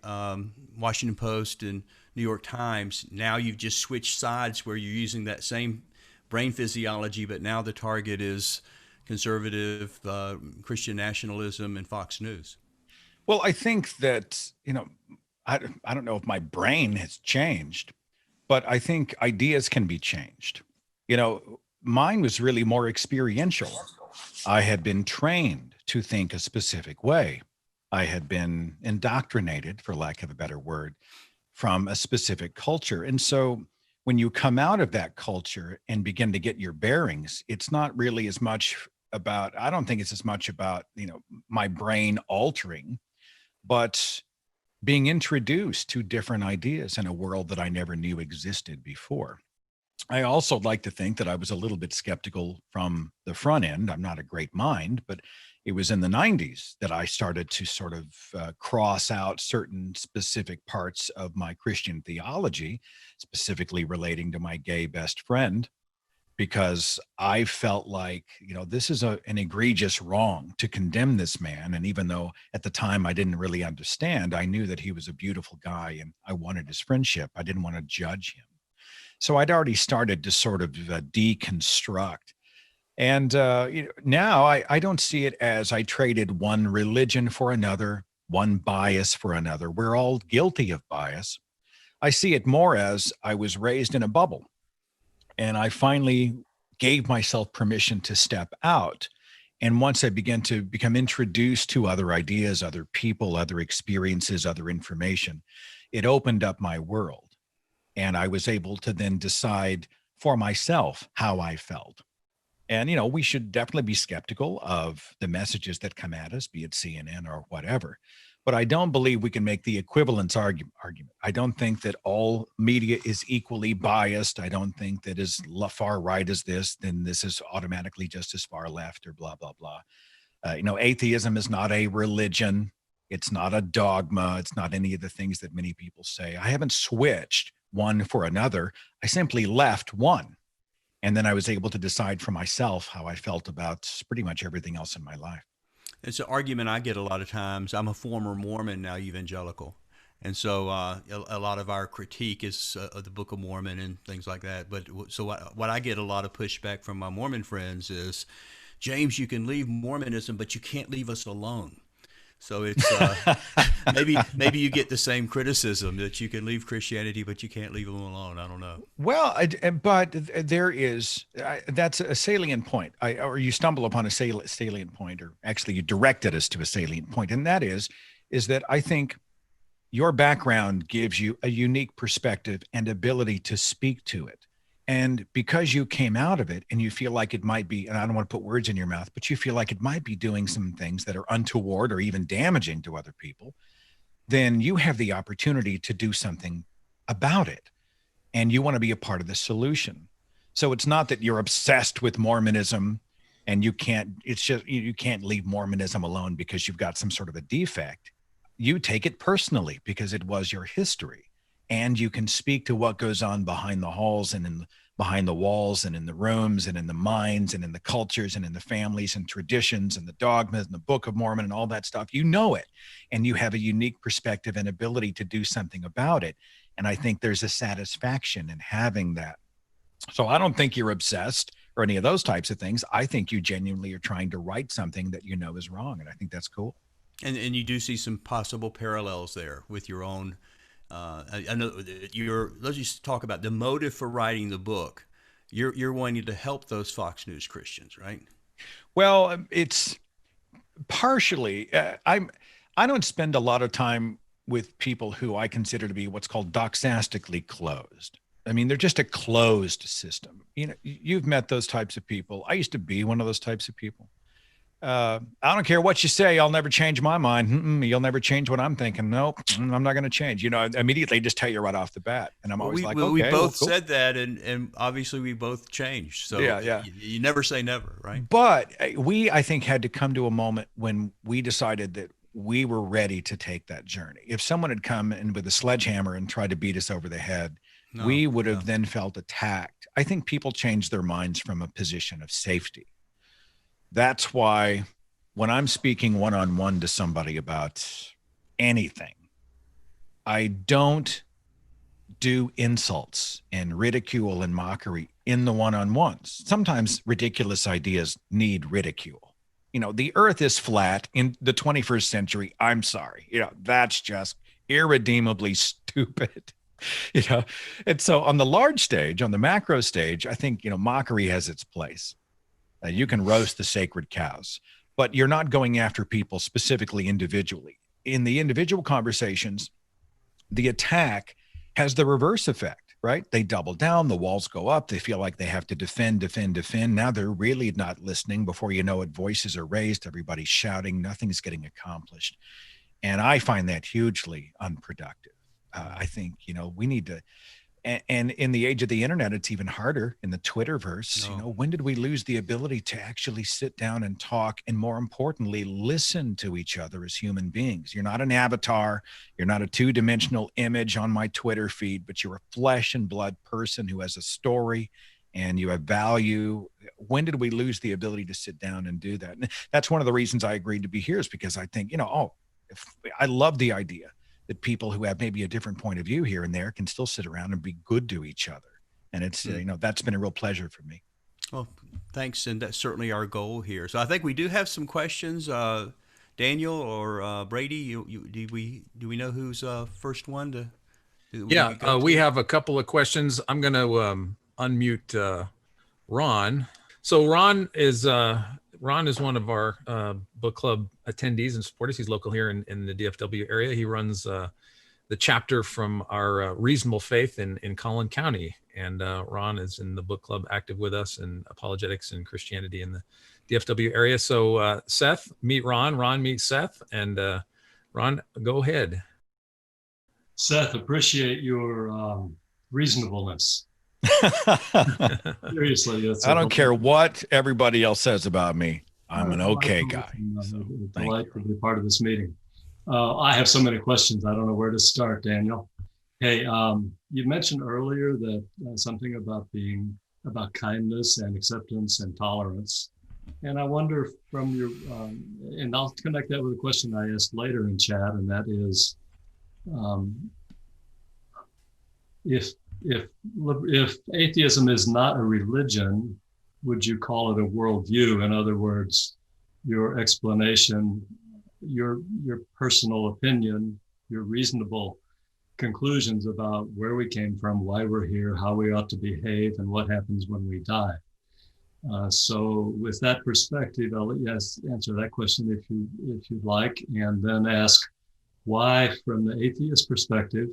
Washington Post and New York Times. Now you've just switched sides where you're using that same brain physiology, but now the target is conservative Christian nationalism and Fox News. Well, I think that, I don't know if my brain has changed, but I think ideas can be changed. Mine was really more experiential. I had been trained to think a specific way. I had been indoctrinated, for lack of a better word, from a specific culture. And so when you come out of that culture and begin to get your bearings, it's not really as much about, I don't think it's as much about, my brain altering, but being introduced to different ideas in a world that I never knew existed before. I also like to think that I was a little bit skeptical from the front end. I'm not a great mind, but it was in the 90s that I started to sort of cross out certain specific parts of my Christian theology, specifically relating to my gay best friend, because I felt like, this is an egregious wrong to condemn this man. And even though at the time I didn't really understand, I knew that he was a beautiful guy and I wanted his friendship. I didn't want to judge him. So I'd already started to sort of deconstruct. And now I don't see it as I traded one religion for another, one bias for another. We're all guilty of bias. I see it more as I was raised in a bubble. And I finally gave myself permission to step out. And once I began to become introduced to other ideas, other people, other experiences, other information, it opened up my world. And I was able to then decide for myself how I felt. And, we should definitely be skeptical of the messages that come at us, be it CNN or whatever. But I don't believe we can make the equivalence argument. I don't think that all media is equally biased. I don't think that as far right as this, then this is automatically just as far left or blah, blah, blah. Atheism is not a religion. It's not a dogma. It's not any of the things that many people say. I haven't switched one for another. I simply left one. And then I was able to decide for myself how I felt about pretty much everything else in my life. It's an argument I get a lot of times. I'm a former Mormon, now evangelical. And so a lot of our critique is of the Book of Mormon and things like that. But so what I get a lot of pushback from my Mormon friends is, James, you can leave Mormonism, but you can't leave us alone. So it's maybe you get the same criticism that you can leave Christianity, but you can't leave them alone. I don't know. Well, but there is, that's a salient point, or you stumble upon a salient point, or actually you directed us to a salient point. And that is that I think your background gives you a unique perspective and ability to speak to it. And because you came out of it and you feel like it might be, and I don't want to put words in your mouth, but you feel like it might be doing some things that are untoward or even damaging to other people, then you have the opportunity to do something about it. And you want to be a part of the solution. So it's not that you're obsessed with Mormonism and you can't leave Mormonism alone because you've got some sort of a defect. You take it personally because it was your history. And you can speak to what goes on behind the halls and behind the walls and in the rooms and in the minds and in the cultures and in the families and traditions and the dogmas and the Book of Mormon and all that stuff. You know it, and you have a unique perspective and ability to do something about it. And I think there's a satisfaction in having that. So I don't think you're obsessed or any of those types of things. I think you genuinely are trying to right something that you know is wrong. And I think that's cool. And you do see some possible parallels there with your own. I know let's just talk about the motive for writing the book. You're wanting to help those Fox News Christians, right? Well, it's partially. I don't spend a lot of time with people who I consider to be what's called doxastically closed. I mean, they're just a closed system. You've met those types of people. I used to be one of those types of people. I don't care what you say. I'll never change my mind. You'll never change what I'm thinking. Nope, I'm not going to change. I immediately just tell you right off the bat. And I'm always okay. We both said that, and obviously we both changed. So yeah. You never say never, right? But I think, had to come to a moment when we decided that we were ready to take that journey. If someone had come in with a sledgehammer and tried to beat us over the head, we would have then felt attacked. I think people change their minds from a position of safety. That's why when I'm speaking one-on-one to somebody about anything, I don't do insults and ridicule and mockery in the one-on-ones. Sometimes ridiculous ideas need ridicule. the earth is flat in the 21st century. I'm sorry. That's just irredeemably stupid. And so on the large stage, on the macro stage, I think, mockery has its place. You can roast the sacred cows, but you're not going after people specifically individually. In the individual conversations, the attack has the reverse effect, right? They double down, the walls go up, they feel like they have to defend. Now they're really not listening. Before you know it, voices are raised, everybody's shouting, nothing's getting accomplished. And I find that hugely unproductive. I think, we need to, and in the age of the internet, it's even harder in the Twitterverse. When did we lose the ability to actually sit down and talk, and more importantly, listen to each other as human beings? You're not an avatar. You're not a two-dimensional image on my Twitter feed, but you're a flesh and blood person who has a story and you have value. When did we lose the ability to sit down and do that? And that's one of the reasons I agreed to be here, is because I think, I love the idea that people who have maybe a different point of view here and there can still sit around and be good to each other. And it's, that's been a real pleasure for me. Well, thanks. And that's certainly our goal here. So I think we do have some questions. Daniel or Brady, do we know who's first one to? We have a couple of questions. I'm going to unmute Ron. So Ron is one of our book club attendees and supporters. He's local here in the DFW area. He runs the chapter from our Reasonable Faith in Collin County. And Ron is in the book club, active with us in apologetics and Christianity in the DFW area. So Seth, meet Ron. Ron, meet Seth. And Ron, go ahead. Seth, appreciate your reasonableness. Seriously, I don't care what everybody else says about me. I'm an okay guy. Delight to be part of this meeting. I have so many questions. I don't know where to start, Daniel. Hey, you mentioned earlier that something about kindness and acceptance and tolerance. And I wonder from your, and I'll connect that with a question I asked later in chat, and that is, if atheism is not a religion, would you call it a worldview? In other words, your explanation, your personal opinion, your reasonable conclusions about where we came from, why we're here, how we ought to behave, and what happens when we die. So with that perspective, I'll let you answer that question if you'd like, and then ask why, from the atheist perspective,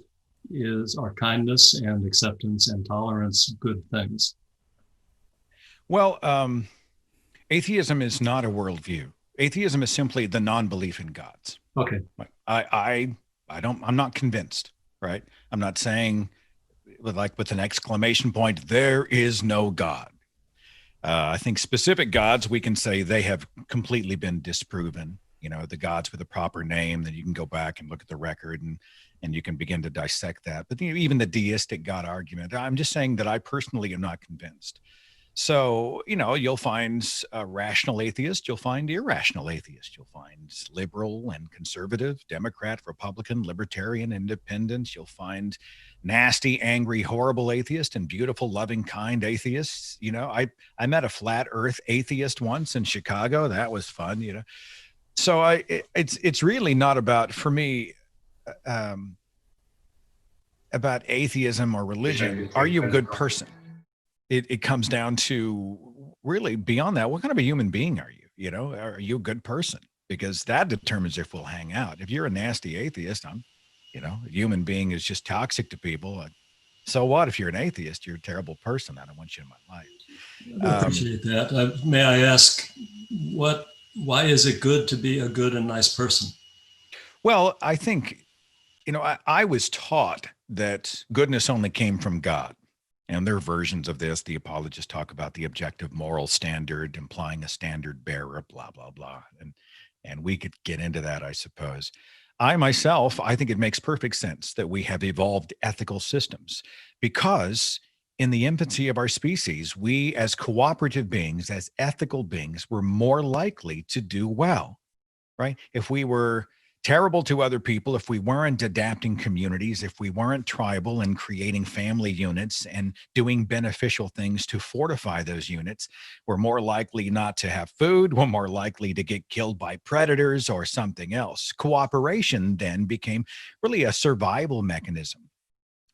are kindness and acceptance and tolerance good things? Well, atheism is not a worldview. Atheism is simply the non-belief in gods. Okay. I'm not convinced, right? I'm not saying with an exclamation point, there is no God. I think specific gods, we can say they have completely been disproven. The gods with a proper name, that you can go back and look at the record and you can begin to dissect that. But even the deistic God argument, I'm just saying that I personally am not convinced. So, you'll find rational atheists, you'll find irrational atheists, you'll find liberal and conservative, Democrat, Republican, libertarian, independent. You'll find nasty, angry, horrible atheists and beautiful, loving, kind atheists. I met a flat earth atheist once in Chicago. That was fun, So it's really not about, for me, about atheism or religion. Are you a good person? It comes down to, really, beyond that, what kind of a human being are you? Are you a good person? Because that determines if we'll hang out. If you're a nasty atheist, a human being is just toxic to people. So what? If you're an atheist, you're a terrible person. I don't want you in my life. I appreciate that. May I ask, why is it good to be a good and nice person? Well, I think, I was taught that goodness only came from God. And there are versions of this. The apologists talk about the objective moral standard, implying a standard bearer, blah, blah, blah. And we could get into that, I suppose. I think it makes perfect sense that we have evolved ethical systems, because in the infancy of our species, we as cooperative beings, as ethical beings, were more likely to do well, right? If we were terrible to other people, if we weren't adapting communities, if we weren't tribal and creating family units and doing beneficial things to fortify those units, we're more likely not to have food, we're more likely to get killed by predators or something else. Cooperation then became really a survival mechanism.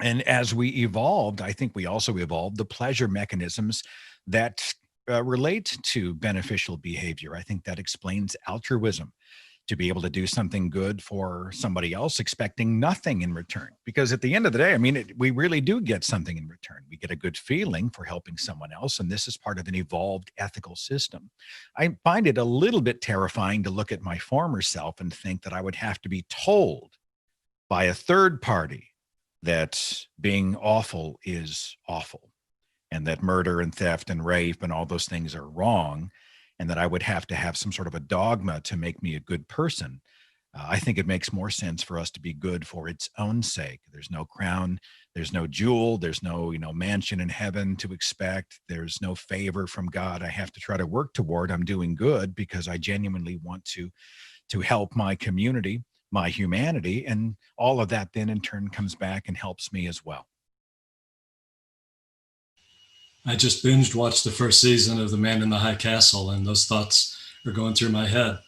And as we evolved, I think we also evolved the pleasure mechanisms that relate to beneficial behavior. I think that explains altruism, to be able to do something good for somebody else, expecting nothing in return. Because at the end of the day, I mean, we really do get something in return. We get a good feeling for helping someone else. And this is part of an evolved ethical system. I find it a little bit terrifying to look at my former self and think that I would have to be told by a third party that being awful is awful, and that murder and theft and rape and all those things are wrong, and that I would have to have some sort of a dogma to make me a good person. I think it makes more sense for us to be good for its own sake. There's no crown, there's no jewel, there's no, mansion in heaven to expect. There's no favor from God I have to try to work toward. I'm doing good because I genuinely want to help my community, my humanity, and all of that then in turn comes back and helps me as well. I just binged watched the first season of The Man in the High Castle, and those thoughts are going through my head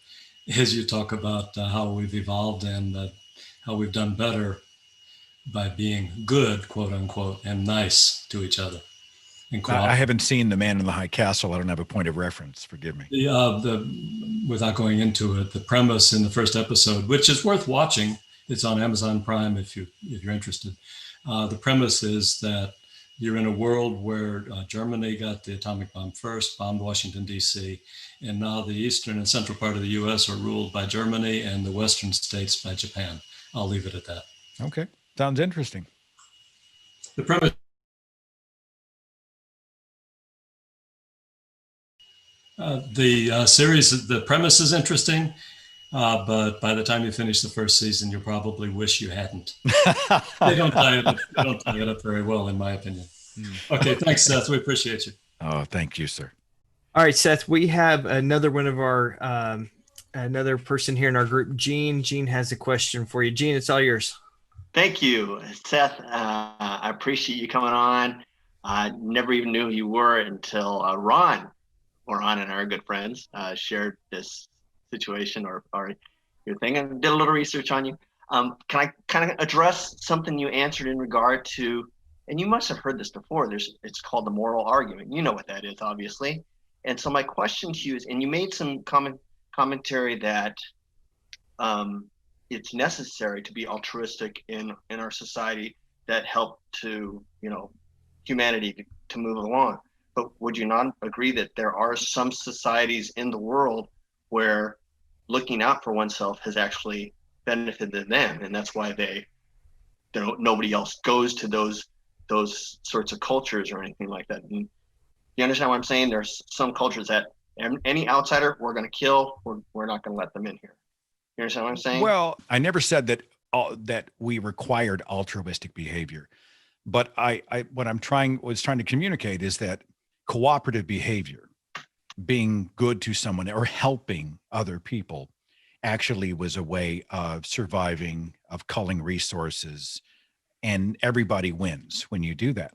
as you talk about how we've evolved and how we've done better by being good, quote unquote, and nice to each other. I haven't seen The Man in the High Castle. I don't have a point of reference. Forgive me. Without going into it, the premise in the first episode, which is worth watching, it's on Amazon Prime if you're interested. The premise is that you're in a world where Germany got the atomic bomb first, bombed Washington, D.C., and now the eastern and central part of the U.S. are ruled by Germany and the western states by Japan. I'll leave it at that. Okay. Sounds interesting. The premise. The premise is interesting, but by the time you finish the first season, you probably wish you hadn't. They don't tie it up very well, in my opinion. Okay, thanks, Seth. We appreciate you. Oh, thank you, sir. All right, Seth, we have another one of our, another person here in our group, Gene. Gene has a question for you. Gene, it's all yours. Thank you, Seth. I appreciate you coming on. I never even knew who you were until Ron and I are good friends, shared this situation or your thing, and did a little research on you. Can I kind of address something you answered in regard to, and you must have heard this before, it's called the moral argument. You know what that is, obviously. And so my question to you is, and you made some commentary that it's necessary to be altruistic in our society that help to, humanity to move along. But would you not agree that there are some societies in the world where looking out for oneself has actually benefited them, and that's why nobody else goes to those sorts of cultures or anything like that? And you understand what I'm saying? There's some cultures that any outsider we're going to kill. We're not going to let them in here. You understand what I'm saying? Well, I never said that we required altruistic behavior, but what was trying to communicate is that cooperative behavior, being good to someone or helping other people, actually was a way of surviving, of culling resources, and everybody wins when you do that.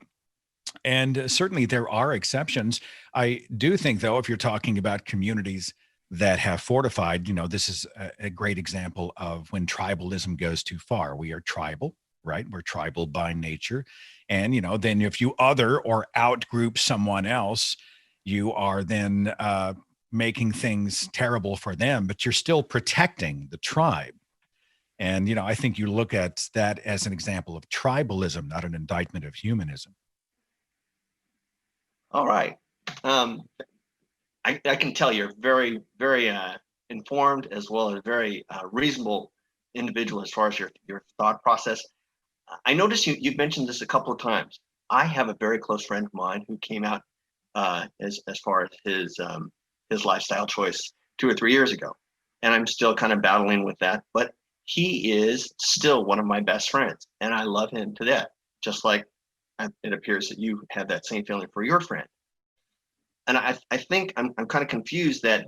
And certainly there are exceptions. I do think, though, if you're talking about communities that have fortified, this is a great example of when tribalism goes too far. We are tribal, right? We're tribal by nature. And, then if you other or outgroup someone else, you are then making things terrible for them, but you're still protecting the tribe. And, I think you look at that as an example of tribalism, not an indictment of humanism. All right. I can tell you're very, very informed as well as very reasonable individual as far as your thought process. I noticed you've mentioned this a couple of times. I have a very close friend of mine who came out as far as his lifestyle choice 2 or 3 years ago, and I'm still kind of battling with that. But he is still one of my best friends, and I love him to death. Just like it appears that you have that same feeling for your friend. And I think I'm kind of confused that,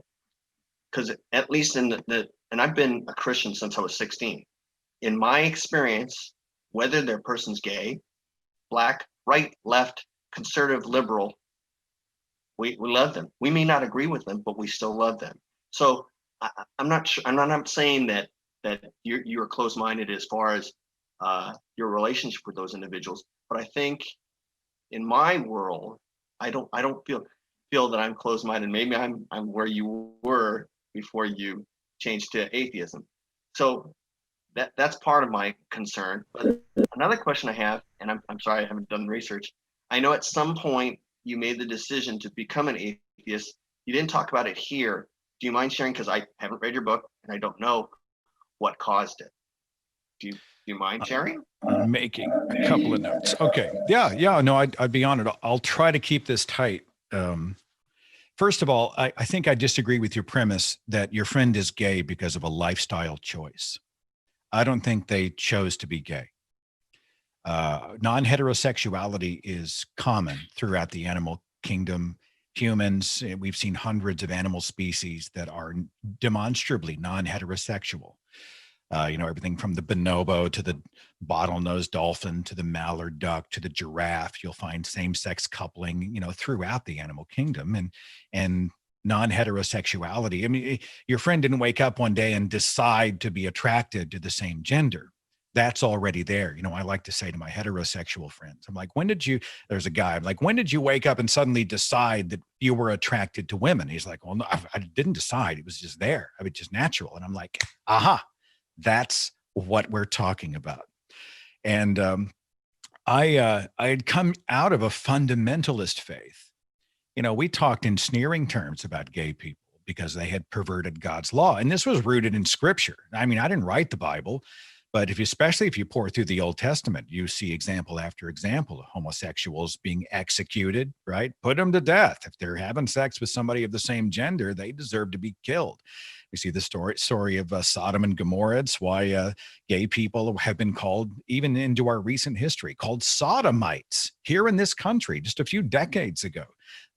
because at least in the and I've been a Christian since I was 16. In my experience, whether their person's gay, black, right, left, conservative, liberal, we love them. We may not agree with them, but we still love them. So I'm not sure. I'm not saying that you're closed-minded as far as your relationship with those individuals, but I think in my world, I don't feel that I'm closed-minded. Maybe I'm where you were before you changed to atheism. So that's part of my concern. But another question I have, and I'm sorry I haven't done research. I know at some point you made the decision to become an atheist. You didn't talk about it here. Do you mind sharing? Because I haven't read your book and I don't know what caused it. Do you mind sharing? I'm making a couple of notes. Okay. Yeah. No, I'd be on it. I'll try to keep this tight. First of all, I think I disagree with your premise that your friend is gay because of a lifestyle choice. I don't think they chose to be gay. Non-heterosexuality is common throughout the animal kingdom. Humans, we've seen hundreds of animal species that are demonstrably non-heterosexual. Everything from the bonobo to the bottlenose dolphin to the mallard duck to the giraffe. You'll find same-sex coupling, throughout the animal kingdom and non-heterosexuality. I mean, your friend didn't wake up one day and decide to be attracted to the same gender. That's already there. I like to say to my heterosexual friends, I'm like, there's a guy, I'm like, when did you wake up and suddenly decide that you were attracted to women? He's like, well, no, I didn't decide. It was just there. I mean, just natural. And I'm like, aha, that's what we're talking about. And I had come out of a fundamentalist faith. We talked in sneering terms about gay people because they had perverted God's law. And this was rooted in scripture. I mean, I didn't write the Bible, but especially if you pour through the Old Testament, you see example after example of homosexuals being executed, right? Put them to death. If they're having sex with somebody of the same gender, they deserve to be killed. We see the story of Sodom and Gomorrah. It's why gay people have been called, even into our recent history, called sodomites here in this country just a few decades ago.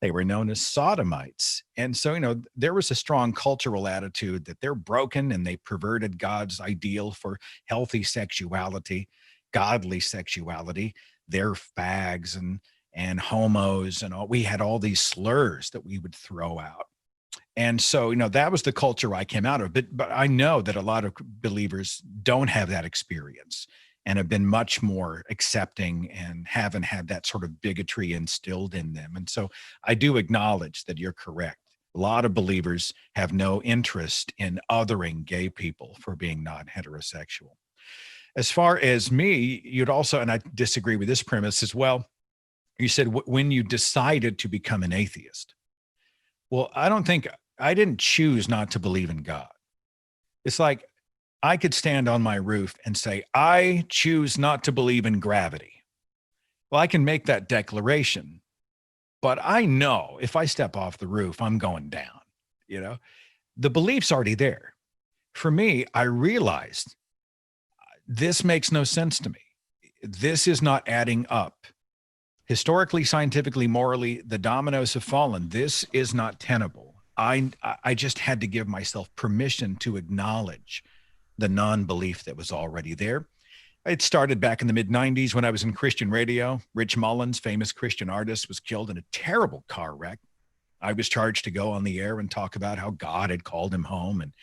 They were known as sodomites. And so, there was a strong cultural attitude that they're broken and they perverted God's ideal for healthy sexuality, godly sexuality. They're fags and homos and all. We had all these slurs that we would throw out. And so, that was the culture I came out of. But I know that a lot of believers don't have that experience and have been much more accepting and haven't had that sort of bigotry instilled in them. And so I do acknowledge that you're correct. A lot of believers have no interest in othering gay people for being non-heterosexual. As far as me, you'd also, and I disagree with this premise as well, you said when you decided to become an atheist. Well, I didn't choose not to believe in God. It's like I could stand on my roof and say, I choose not to believe in gravity. Well, I can make that declaration, but I know if I step off the roof, I'm going down. The belief's already there. For me, I realized this makes no sense to me. This is not adding up. Historically, scientifically, morally, the dominoes have fallen. This is not tenable. I just had to give myself permission to acknowledge the non-belief that was already there. It started back in the mid-90s when I was in Christian radio. Rich Mullins, famous Christian artist, was killed in a terrible car wreck. I was charged to go on the air and talk about how God had called him home. And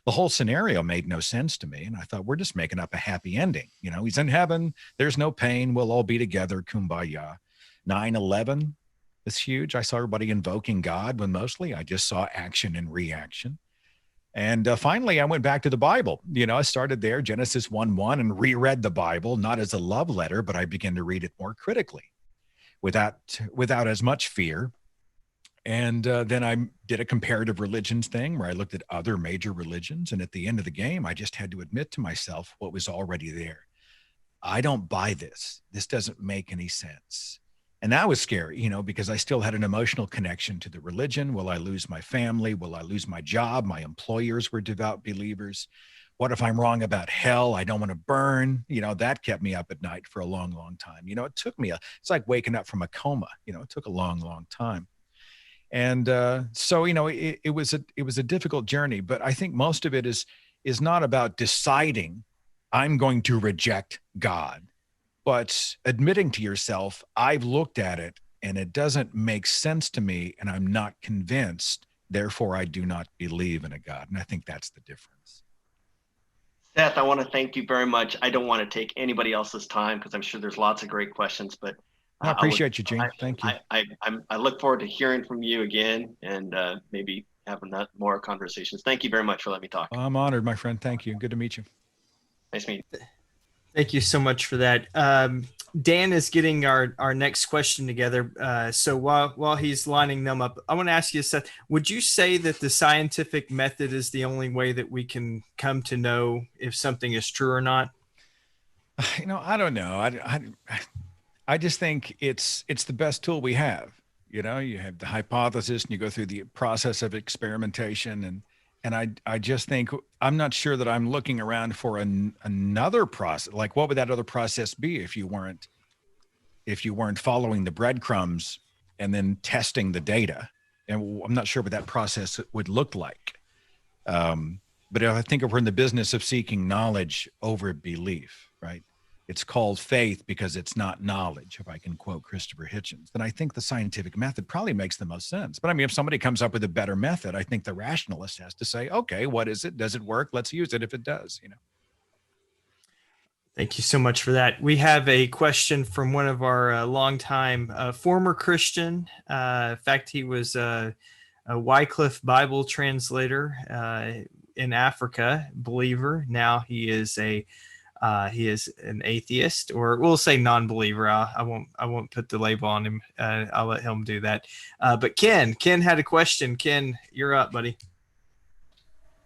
the whole scenario made no sense to me. And I thought, we're just making up a happy ending. He's in heaven. There's no pain. We'll all be together. Kumbaya. 9/11 is huge. I saw everybody invoking God when mostly I just saw action and reaction. And finally, I went back to the Bible. I started there, Genesis 1:1, and reread the Bible, not as a love letter, but I began to read it more critically without as much fear. And then I did a comparative religions thing where I looked at other major religions. And at the end of the game, I just had to admit to myself what was already there. I don't buy this. This doesn't make any sense. And that was scary, because I still had an emotional connection to the religion. Will I lose my family? Will I lose my job? My employers were devout believers. What if I'm wrong about hell? I don't want to burn. That kept me up at night for a long, long time. It took me it's like waking up from a coma. It took a long, long time. And so, it was a difficult journey, but I think most of it is is not about deciding I'm going to reject God, but admitting to yourself, I've looked at it and it doesn't make sense to me and I'm not convinced. Therefore, I do not believe in a God. And I think that's the difference. Seth, I want to thank you very much. I don't want to take anybody else's time because I'm sure there's lots of great questions, but I appreciate you, Gene. Thank you. I look forward to hearing from you again and maybe having more conversations. Thank you very much for letting me talk. I'm honored, my friend. Thank you. Good to meet you. Nice meeting you. Thank you so much for that. Dan is getting our next question together. So while he's lining them up, I want to ask you, Seth, would you say that the scientific method is the only way that we can come to know if something is true or not? I don't know. I just think it's the best tool we have. You have the hypothesis and you go through the process of experimentation. And I just think, I'm not sure that I'm looking around for another process. Like, what would that other process be if you weren't following the breadcrumbs and then testing the data? And I'm not sure what that process would look like. But I think if we're in the business of seeking knowledge over belief, right? It's called faith because it's not knowledge, if I can quote Christopher Hitchens. Then I think the scientific method probably makes the most sense. But I mean, if somebody comes up with a better method, I think the rationalist has to say, okay, what is it? Does it work? Let's use it if it does, Thank you so much for that. We have a question from one of our longtime former Christian. In fact, he was a Wycliffe Bible translator in Africa, believer. Now he is an atheist, or we'll say non-believer. I won't put the label on him. I'll let him do that. But Ken had a question. Ken, you're up, buddy.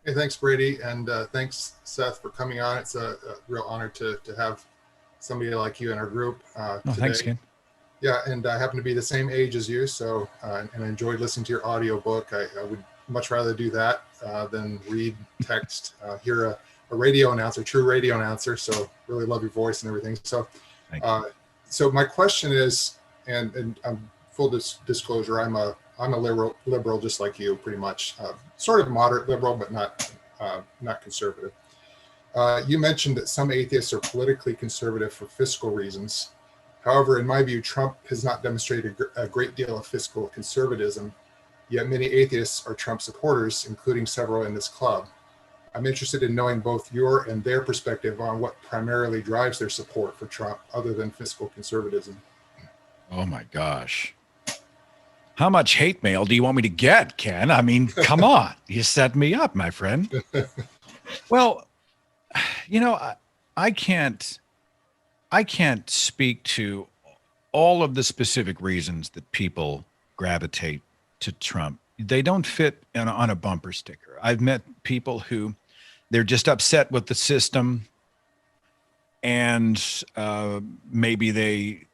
Hey, thanks, Brady, and thanks, Seth, for coming on. It's a real honor to have somebody like you in our group today. Thanks, Ken. Yeah, and I happen to be the same age as you, so and I enjoyed listening to your audiobook. I would much rather do that than read text, hear a radio announcer, true radio announcer. So really love your voice and everything. So, so my question is, and full disclosure, I'm a liberal just like you, pretty much, sort of moderate liberal, but not conservative. You mentioned that some atheists are politically conservative for fiscal reasons. However, in my view, Trump has not demonstrated a great deal of fiscal conservatism, yet many atheists are Trump supporters, including several in this club. I'm interested in knowing both your and their perspective on what primarily drives their support for Trump other than fiscal conservatism. Oh my gosh. How much hate mail do you want me to get, Ken? I mean, come on. You set me up, my friend. Well, I can't speak to all of the specific reasons that people gravitate to Trump. They don't fit on a bumper sticker. I've met people who they're just upset with the system, and maybe they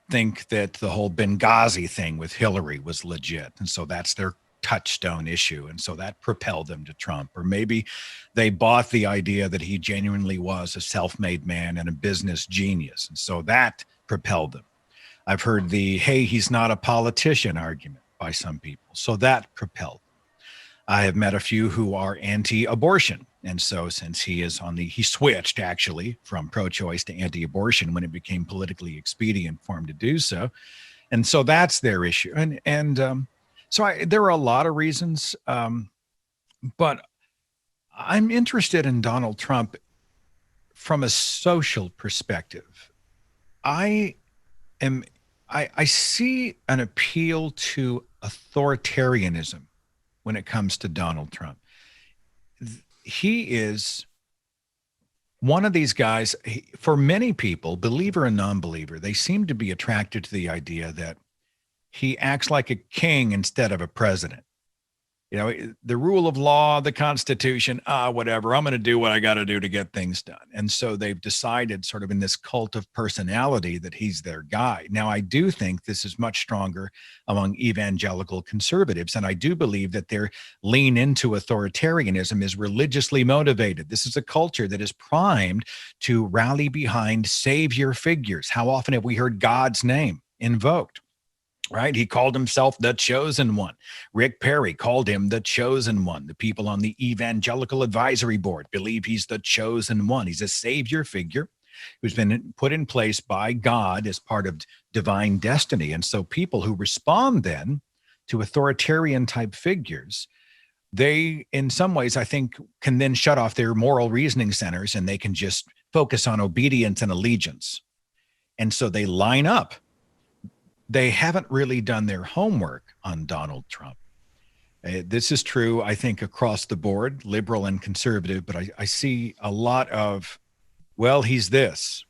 think that the whole Benghazi thing with Hillary was legit, and so that's their touchstone issue, and so that propelled them to Trump. Or maybe they bought the idea that he genuinely was a self-made man and a business genius, and so that propelled them. I've heard the "hey, he's not a politician" argument by some people, so that propelled them. I have met a few who are anti-abortion, and so since he switched actually from pro-choice to anti-abortion when it became politically expedient for him to do so, and so that's their issue. So there are a lot of reasons, but I'm interested in Donald Trump from a social perspective. I see an appeal to authoritarianism when it comes to Donald Trump. He is one of these guys, for many people, believer and non-believer, they seem to be attracted to the idea that he acts like a king instead of a president. The rule of law, the Constitution, whatever, I'm going to do what I got to do to get things done. And so they've decided sort of in this cult of personality that he's their guy. Now, I do think this is much stronger among evangelical conservatives. And I do believe that their lean into authoritarianism is religiously motivated. This is a culture that is primed to rally behind savior figures. How often have we heard God's name invoked? right? He called himself the chosen one. Rick Perry called him the chosen one. The people on the Evangelical Advisory Board believe he's the chosen one. He's a savior figure who's been put in place by God as part of divine destiny. And so people who respond then to authoritarian type figures, they, in some ways, I think, can then shut off their moral reasoning centers and they can just focus on obedience and allegiance. And so they line up. They haven't really done their homework on Donald Trump. This is true, I think, across the board, liberal and conservative, but I see a lot of, well, he's this.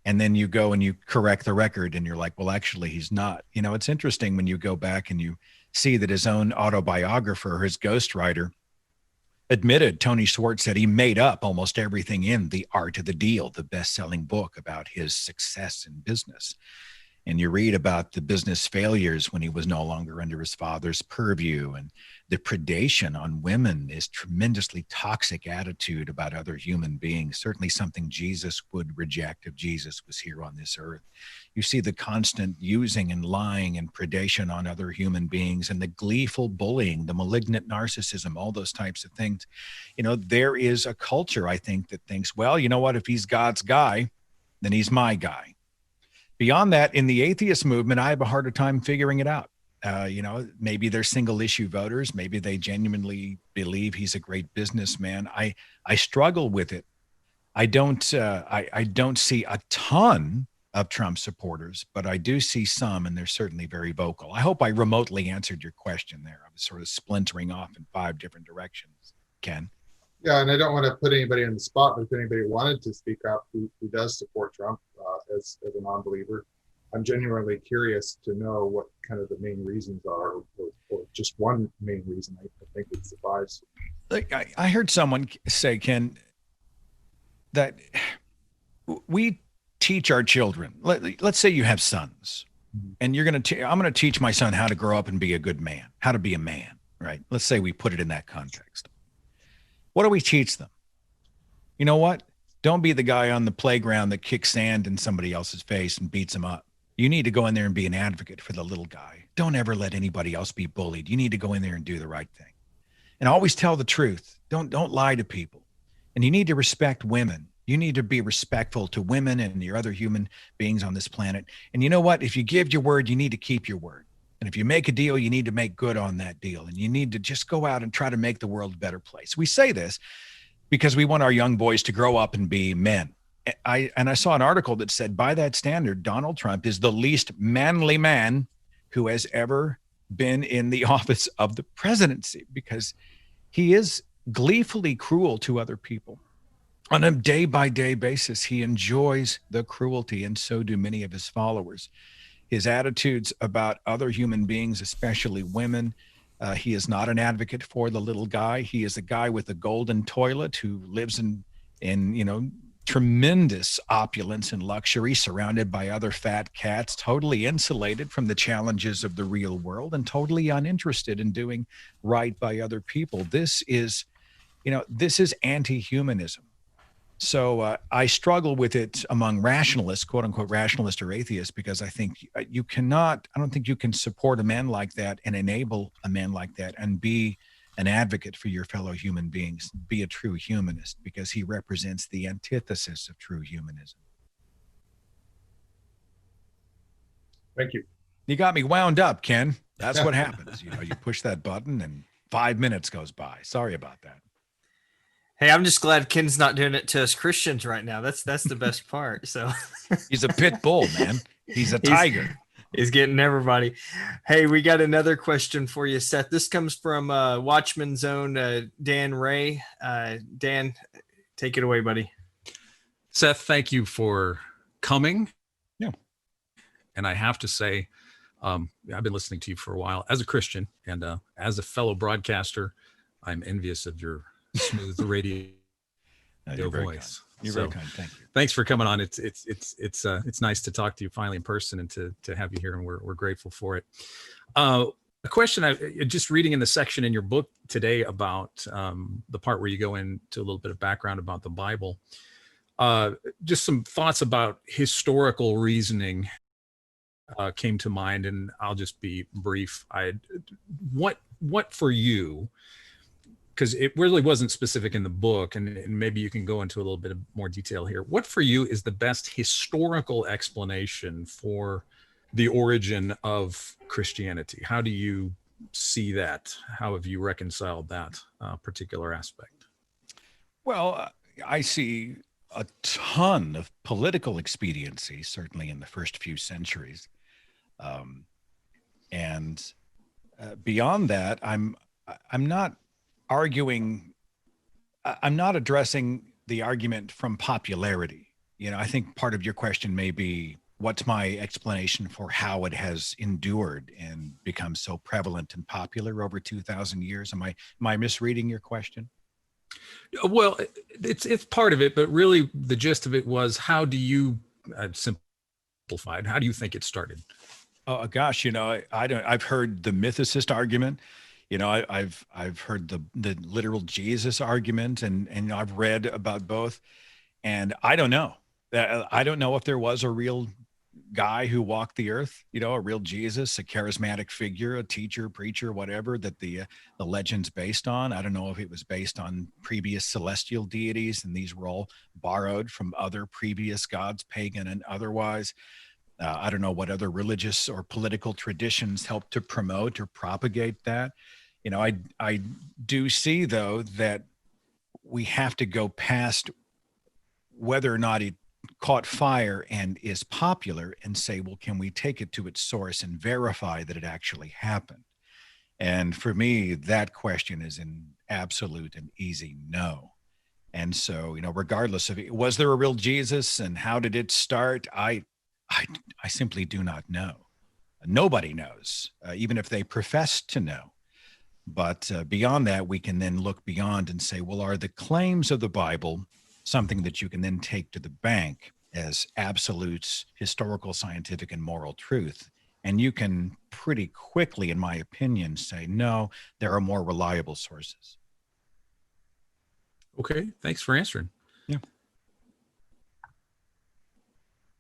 And then you go and you correct the record and you're like, well, actually, he's not. You know, it's interesting when you go back and you see that his own autobiographer, his ghostwriter, admitted, Tony Schwartz said he made up almost everything in The Art of the Deal, the best-selling book about his success in business. And you read about the business failures when he was no longer under his father's purview, and the predation on women, is tremendously toxic attitude about other human beings, certainly something Jesus would reject if Jesus was here on this earth. You see the constant using and lying and predation on other human beings, and the gleeful bullying, the malignant narcissism, all those types of things. You know, there is a culture, I think, that thinks, well, you know what, if he's God's guy, then he's my guy. Beyond that, in the atheist movement, I have a harder time figuring it out. You know, maybe they're single issue voters. Maybe they genuinely believe he's a great businessman. I struggle with it. I don't see a ton of Trump supporters, but I do see some, and they're certainly very vocal. I hope I remotely answered your question there. I was sort of splintering off in 5 different directions. Ken? Yeah, and I don't want to put anybody on the spot, but if anybody wanted to speak up who does support Trump as a non-believer, I'm genuinely curious to know what kind of the main reasons are, or just one main reason. I think it suffices. Like I heard someone say, Ken, that we teach our children. Let's say you have sons, and you're going to. I'm going to teach my son how to grow up and be a good man, how to be a man, right? Let's say we put it in that context. What do we teach them? You know what? Don't be the guy on the playground that kicks sand in somebody else's face and beats him up. You need to go in there and be an advocate for the little guy. Don't ever let anybody else be bullied. You need to go in there and do the right thing. And always tell the truth. Don't lie to people. And you need to respect women. You need to be respectful to women and your other human beings on this planet. And you know what? If you give your word, you need to keep your word. And if you make a deal, you need to make good on that deal. And you need to just go out and try to make the world a better place. We say this because we want our young boys to grow up and be men. I saw an article that said, by that standard, Donald Trump is the least manly man who has ever been in the office of the presidency, because he is gleefully cruel to other people. On a day-by-day basis, he enjoys the cruelty, and so do many of his followers. His attitudes about other human beings, especially women, he is not an advocate for the little guy. He is a guy with a golden toilet who lives in tremendous opulence and luxury, surrounded by other fat cats, totally insulated from the challenges of the real world and totally uninterested in doing right by other people. This is anti-humanism. So I struggle with it among rationalists, quote unquote rationalist or atheist, because I think I don't think you can support a man like that and enable a man like that and be an advocate for your fellow human beings, be a true humanist, because he represents the antithesis of true humanism. Thank you. You got me wound up, Ken. That's what happens. You push that button and 5 minutes goes by. Sorry about that. Hey, I'm just glad Ken's not doing it to us Christians right now. That's the best part. So he's a pit bull, man. He's a tiger. He's getting everybody. Hey, we got another question for you, Seth. This comes from Watchman's own Dan Ray. Dan, take it away, buddy. Seth, thank you for coming. Yeah. And I have to say, I've been listening to you for a while as a Christian, and as a fellow broadcaster, I'm envious of your smooth radio voice. You're very kind. Thank you. Thanks for coming on. It's nice to talk to you finally in person and to have you here, and we're grateful for it. A question, I just reading in the section in your book today about the part where you go into a little bit of background about the Bible. Just some thoughts about historical reasoning came to mind, and I'll just be brief. What for you, because it really wasn't specific in the book, and maybe you can go into a little bit of more detail here. What for you is the best historical explanation for the origin of Christianity? How do you see that? How have you reconciled that particular aspect? Well, I see a ton of political expediency, certainly in the first few centuries. And beyond that, I'm not arguing, I'm not addressing the argument from popularity. You know, I think part of your question may be, what's my explanation for how it has endured and become so prevalent and popular over 2,000 years? Am I misreading your question? Well, it's part of it, but really the gist of it was, how do you, simplified, how do you think it started? Oh gosh, you know, I've heard the mythicist argument. You know, I've heard the literal Jesus argument, and I've read about both, and I don't know. I don't know if there was a real guy who walked the earth, you know, a real Jesus, a charismatic figure, a teacher, preacher, whatever, that the legend's based on. I don't know if it was based on previous celestial deities, and these were all borrowed from other previous gods, pagan and otherwise. I don't know what other religious or political traditions helped to promote or propagate that. You know, I do see, though, that we have to go past whether or not it caught fire and is popular and say, well, can we take it to its source and verify that it actually happened? And for me, that question is an absolute and easy no. And so, you know, regardless of it, was there a real Jesus and how did it start? I simply do not know. Nobody knows, even if they profess to know. But beyond that, we can then look beyond and say, well, are the claims of the Bible something that you can then take to the bank as absolutes, historical, scientific, and moral truth? And you can pretty quickly, in my opinion, say, no, there are more reliable sources. Okay, thanks for answering. Yeah.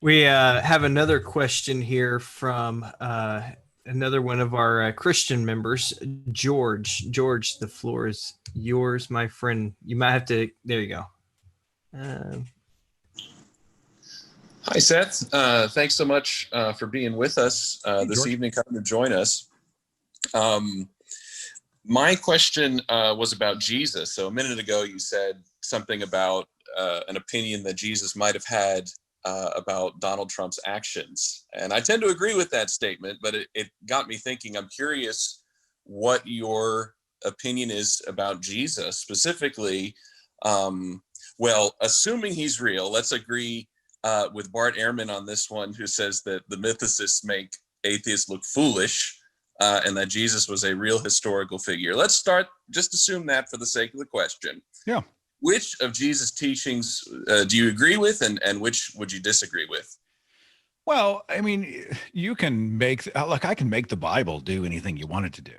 We have another question here from another one of our Christian members, George. George, the floor is yours, my friend. You might have to, there you go. Hi, Seth. Thanks so much for being with us this evening, coming to join us. My question was about Jesus. So a minute ago, you said something about an opinion that Jesus might have had about Donald Trump's actions. And I tend to agree with that statement, but it got me thinking. I'm curious what your opinion is about Jesus, specifically. Well, assuming he's real, let's agree with Bart Ehrman on this one, who says that the mythicists make atheists look foolish and that Jesus was a real historical figure. Let's just assume that for the sake of the question. Yeah. Which of Jesus' teachings do you agree with, and which would you disagree with? Well, I mean, you can I can make the Bible do anything you want it to do.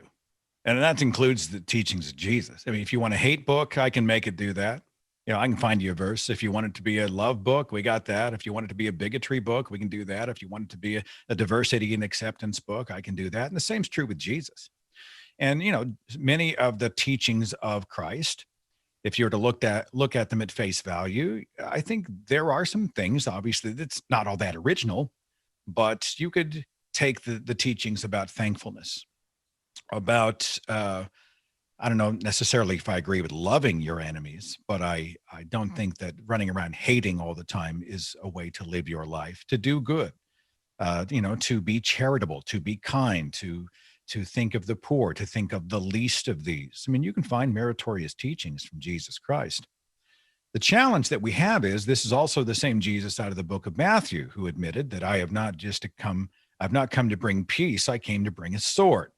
And that includes the teachings of Jesus. I mean, if you want a hate book, I can make it do that. You know, I can find you a verse. If you want it to be a love book, we got that. If you want it to be a bigotry book, we can do that. If you want it to be a diversity and acceptance book, I can do that. And the same's true with Jesus. And, you know, many of the teachings of Christ, if you were to look at them at face value, I think there are some things, obviously, that's not all that original, but you could take the teachings about thankfulness, about, I don't know necessarily if I agree with loving your enemies, but I don't think that running around hating all the time is a way to live your life, to do good, you know, to be charitable, to be kind, to think of the poor, to think of the least of these. I mean, you can find meritorious teachings from Jesus Christ. The challenge that we have is this is also the same Jesus out of the book of Matthew, who admitted that I've not come to bring peace, I came to bring a sword.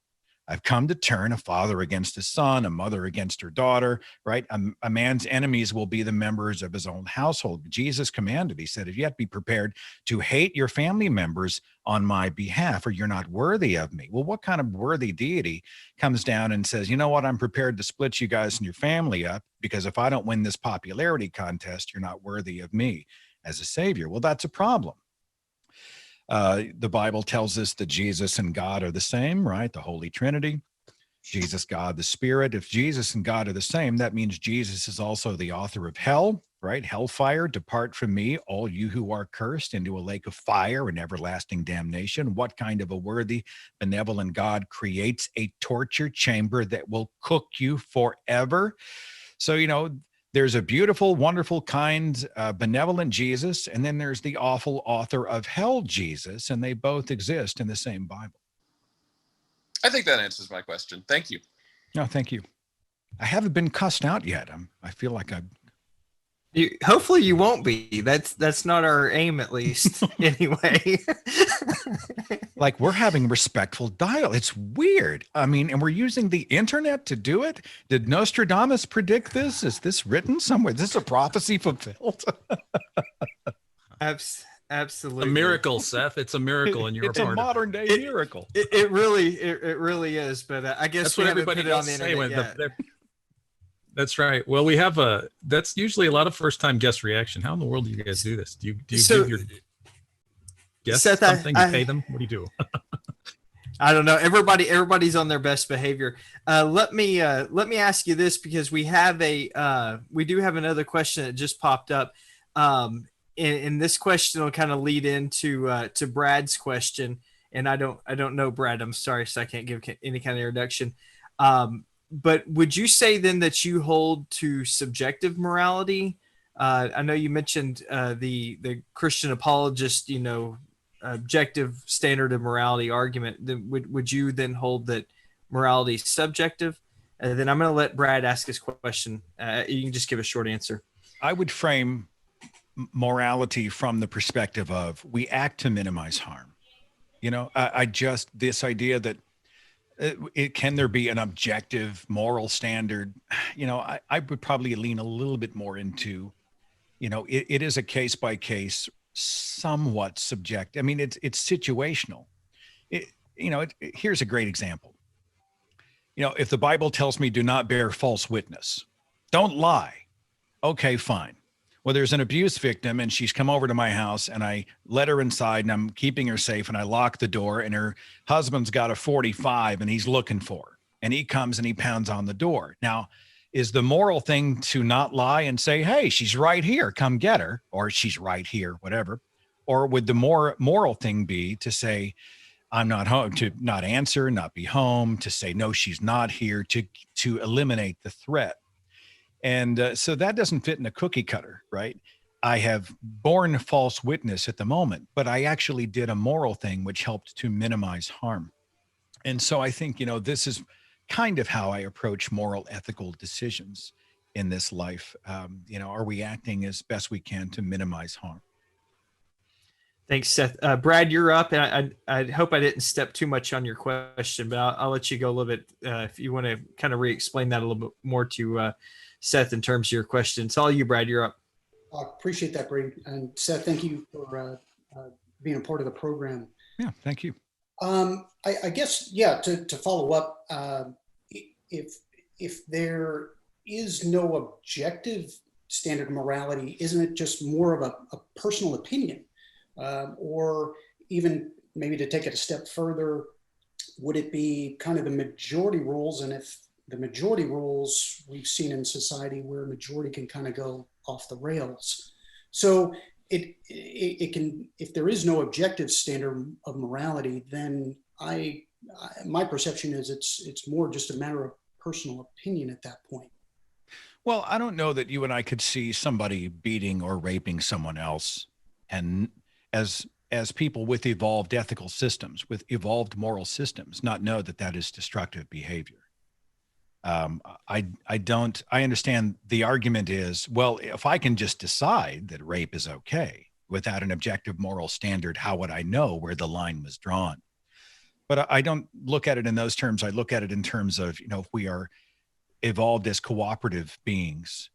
I've come to turn a father against his son, a mother against her daughter, right? A man's enemies will be the members of his own household. Jesus commanded, he said, if you have to be prepared to hate your family members on my behalf, or you're not worthy of me. Well, what kind of worthy deity comes down and says, you know what, I'm prepared to split you guys and your family up because if I don't win this popularity contest, you're not worthy of me as a savior. Well, that's a problem. The Bible tells us that Jesus and God are the same, right? The Holy Trinity. Jesus, God, the Spirit. If Jesus and God are the same, that means Jesus is also the author of hell, right? Hellfire, depart from me, all you who are cursed, into a lake of fire and everlasting damnation. What kind of a worthy, benevolent God creates a torture chamber that will cook you forever? So, there's a beautiful, wonderful, kind, benevolent Jesus, and then there's the awful author of hell, Jesus, and they both exist in the same Bible. I think that answers my question. Thank you. No, thank you. I haven't been cussed out yet. I feel like Hopefully you won't be. That's not our aim, at least. Anyway. Like, we're having respectful dialogue. It's weird. I mean, and we're using the internet to do it. Did Nostradamus predict this? Is this written somewhere? Is this a prophecy fulfilled? Absolutely. A miracle, Seth. It's a miracle, and you're it's a modern day miracle. It really is. But I guess that's what everybody put it on the internet yet. That's right. Well, we have that's usually a lot of first-time guest reaction. How in the world do you guys do this? Do you give your guests Seth, something? You pay them? What do you do? I don't know. Everybody's on their best behavior. Let me ask you this, because we do have another question that just popped up. And this question will kind of lead into to Brad's question. And I don't know Brad. I'm sorry, so I can't give any kind of introduction. But would you say then that you hold to subjective morality? I know you mentioned the Christian apologist, objective standard of morality argument. Would you then hold that morality is subjective? And then I'm going to let Brad ask his question. You can just give a short answer. I would frame morality from the perspective of we act to minimize harm. This idea that can there be an objective moral standard? I would probably lean a little bit more into, it is a case by case, somewhat subjective. I mean, it's situational. Here's a great example. If the Bible tells me do not bear false witness, don't lie. Okay, fine. Well, there's an abuse victim and she's come over to my house and I let her inside and I'm keeping her safe and I lock the door and her husband's got a 45 and he's looking for her and he comes and he pounds on the door. Now, is the moral thing to not lie and say, hey, she's right here, come get her, or she's right here, whatever? Or would the more moral thing be to say, I'm not home, to not answer, not be home, to say, no, she's not here, to eliminate the threat? And so that doesn't fit in a cookie cutter, right? I have borne false witness at the moment, but I actually did a moral thing which helped to minimize harm. And so I think, this is kind of how I approach moral, ethical decisions in this life. Are we acting as best we can to minimize harm? Thanks, Seth. Brad, you're up, and I hope I didn't step too much on your question, but I'll let you go a little bit if you want to kind of re-explain that a little bit more to Seth in terms of your question. It's all you, Brad. You're up. I appreciate that, Brady. And Seth, thank you for being a part of the program. Yeah, thank you. I guess, to follow up, if there is no objective standard of morality, isn't it just more of a personal opinion? Or even maybe to take it a step further, would it be kind of the majority rules? And if the majority rules we've seen in society where majority can kind of go off the rails. So it can, if there is no objective standard of morality, then my perception is it's more just a matter of personal opinion at that point. Well, I don't know that you and I could see somebody beating or raping someone else, and as people with evolved ethical systems, with evolved moral systems, not know that is destructive behavior. I understand the argument is, well, if I can just decide that rape is okay without an objective moral standard, how would I know where the line was drawn? But I don't look at it in those terms. I look at it in terms of, if we are evolved as cooperative beings,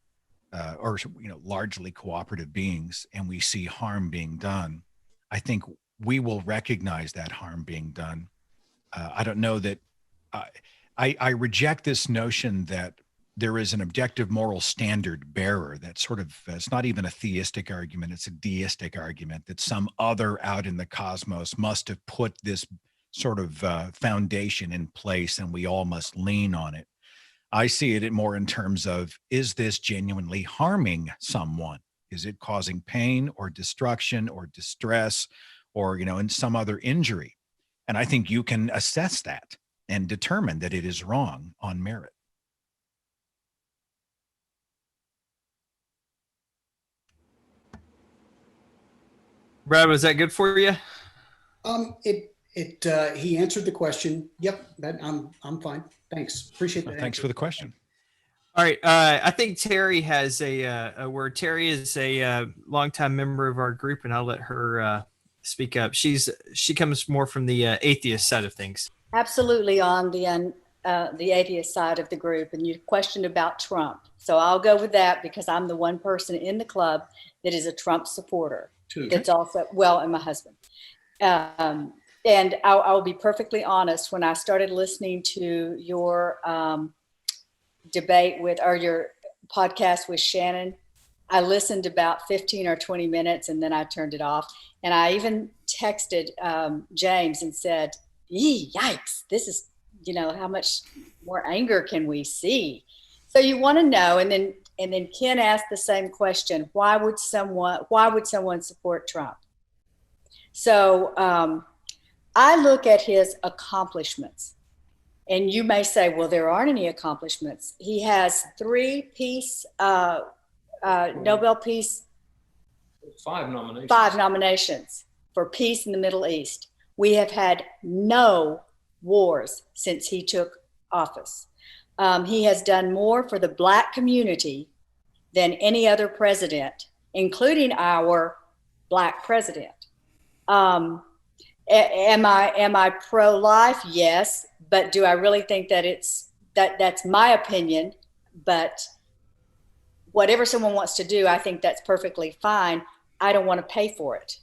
or largely cooperative beings, and we see harm being done, I think we will recognize that harm being done. I don't know that I reject this notion that there is an objective moral standard bearer that sort of, it's not even a theistic argument, it's a deistic argument that some other out in the cosmos must have put this sort of foundation in place and we all must lean on it. I see it more in terms of, is this genuinely harming someone? Is it causing pain or destruction or distress or, in some other injury? And I think you can assess that and determine that it is wrong on merit. Brad, was that good for you? He answered the question. Yep, I'm fine. Thanks. Appreciate that. Thanks for the question. All right. I think Terry has a word. Terry is a longtime member of our group, and I'll let her speak up. She comes more from the atheist side of things. Absolutely on the atheist side of the group, and you questioned about Trump. So I'll go with that because I'm the one person in the club that is a Trump supporter. It's also, and my husband. And I'll be perfectly honest, when I started listening to your debate or your podcast with Shannon, I listened about 15 or 20 minutes and then I turned it off. And I even texted James and said, yikes, this is, how much more anger can we see? So you want to know, and then Ken asked the same question: why would someone support Trump? So I look at his accomplishments, and you may say, well, there aren't any accomplishments. He has 3 Nobel Peace. 5 nominations. 5 nominations for peace in the Middle East. We have had no wars since he took office. He has done more for the Black community than any other president, including our Black president. Am I pro-life? Yes, but do I really think that that's my opinion? But whatever someone wants to do, I think that's perfectly fine. I don't want to pay for it.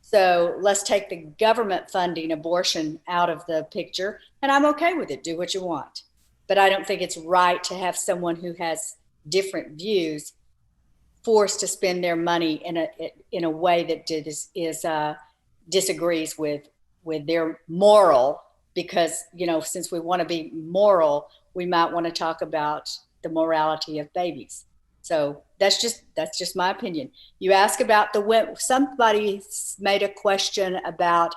So let's take the government funding abortion out of the picture, and I'm okay with it. Do what you want. But I don't think it's right to have someone who has different views forced to spend their money in a way that disagrees with their moral, because, since we want to be moral, we might want to talk about the morality of babies. So that's just my opinion. You ask about somebody made a question about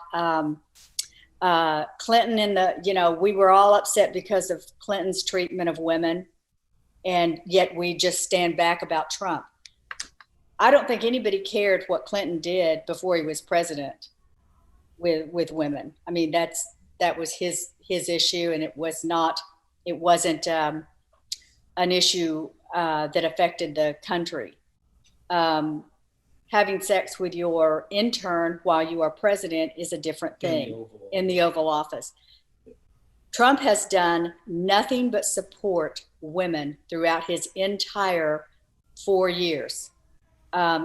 Clinton and we were all upset because of Clinton's treatment of women, and yet we just stand back about Trump. I don't think anybody cared what Clinton did before he was president with women. I mean, that was his issue, and it wasn't an issue that affected the country. Having sex with your intern while you are president is a different thing in the Oval Office. Trump has done nothing but support women throughout his entire 4 years.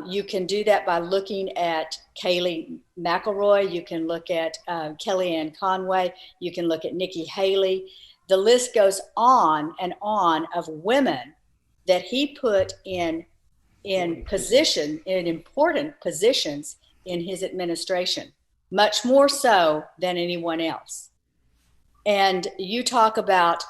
You can do that by looking at Kayleigh McElroy. You can look at Kellyanne Conway. You can look at Nikki Haley. The list goes on and on of women that he put in important positions in his administration, much more so than anyone else. And you talk about,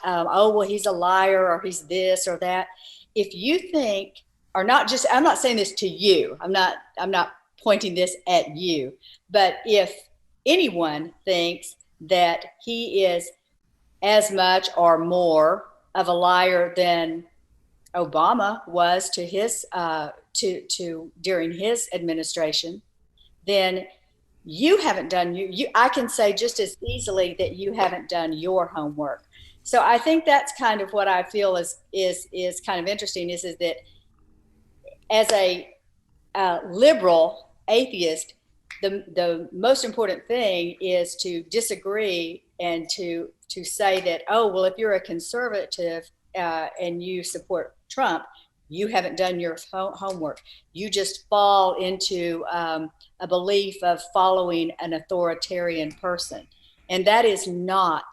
he's a liar, or he's this or that. If you think, or not just, I'm not saying this to you, I'm not pointing this at you, but if anyone thinks that he is as much or more of a liar than Obama was to his during his administration, then you haven't done I can say just as easily that you haven't done your homework. So I think that's kind of what I feel is kind of interesting is that as a liberal atheist, the most important thing is to disagree and to say that, if you're a conservative and you support Trump, you haven't done your homework. You just fall into a belief of following an authoritarian person. And that is not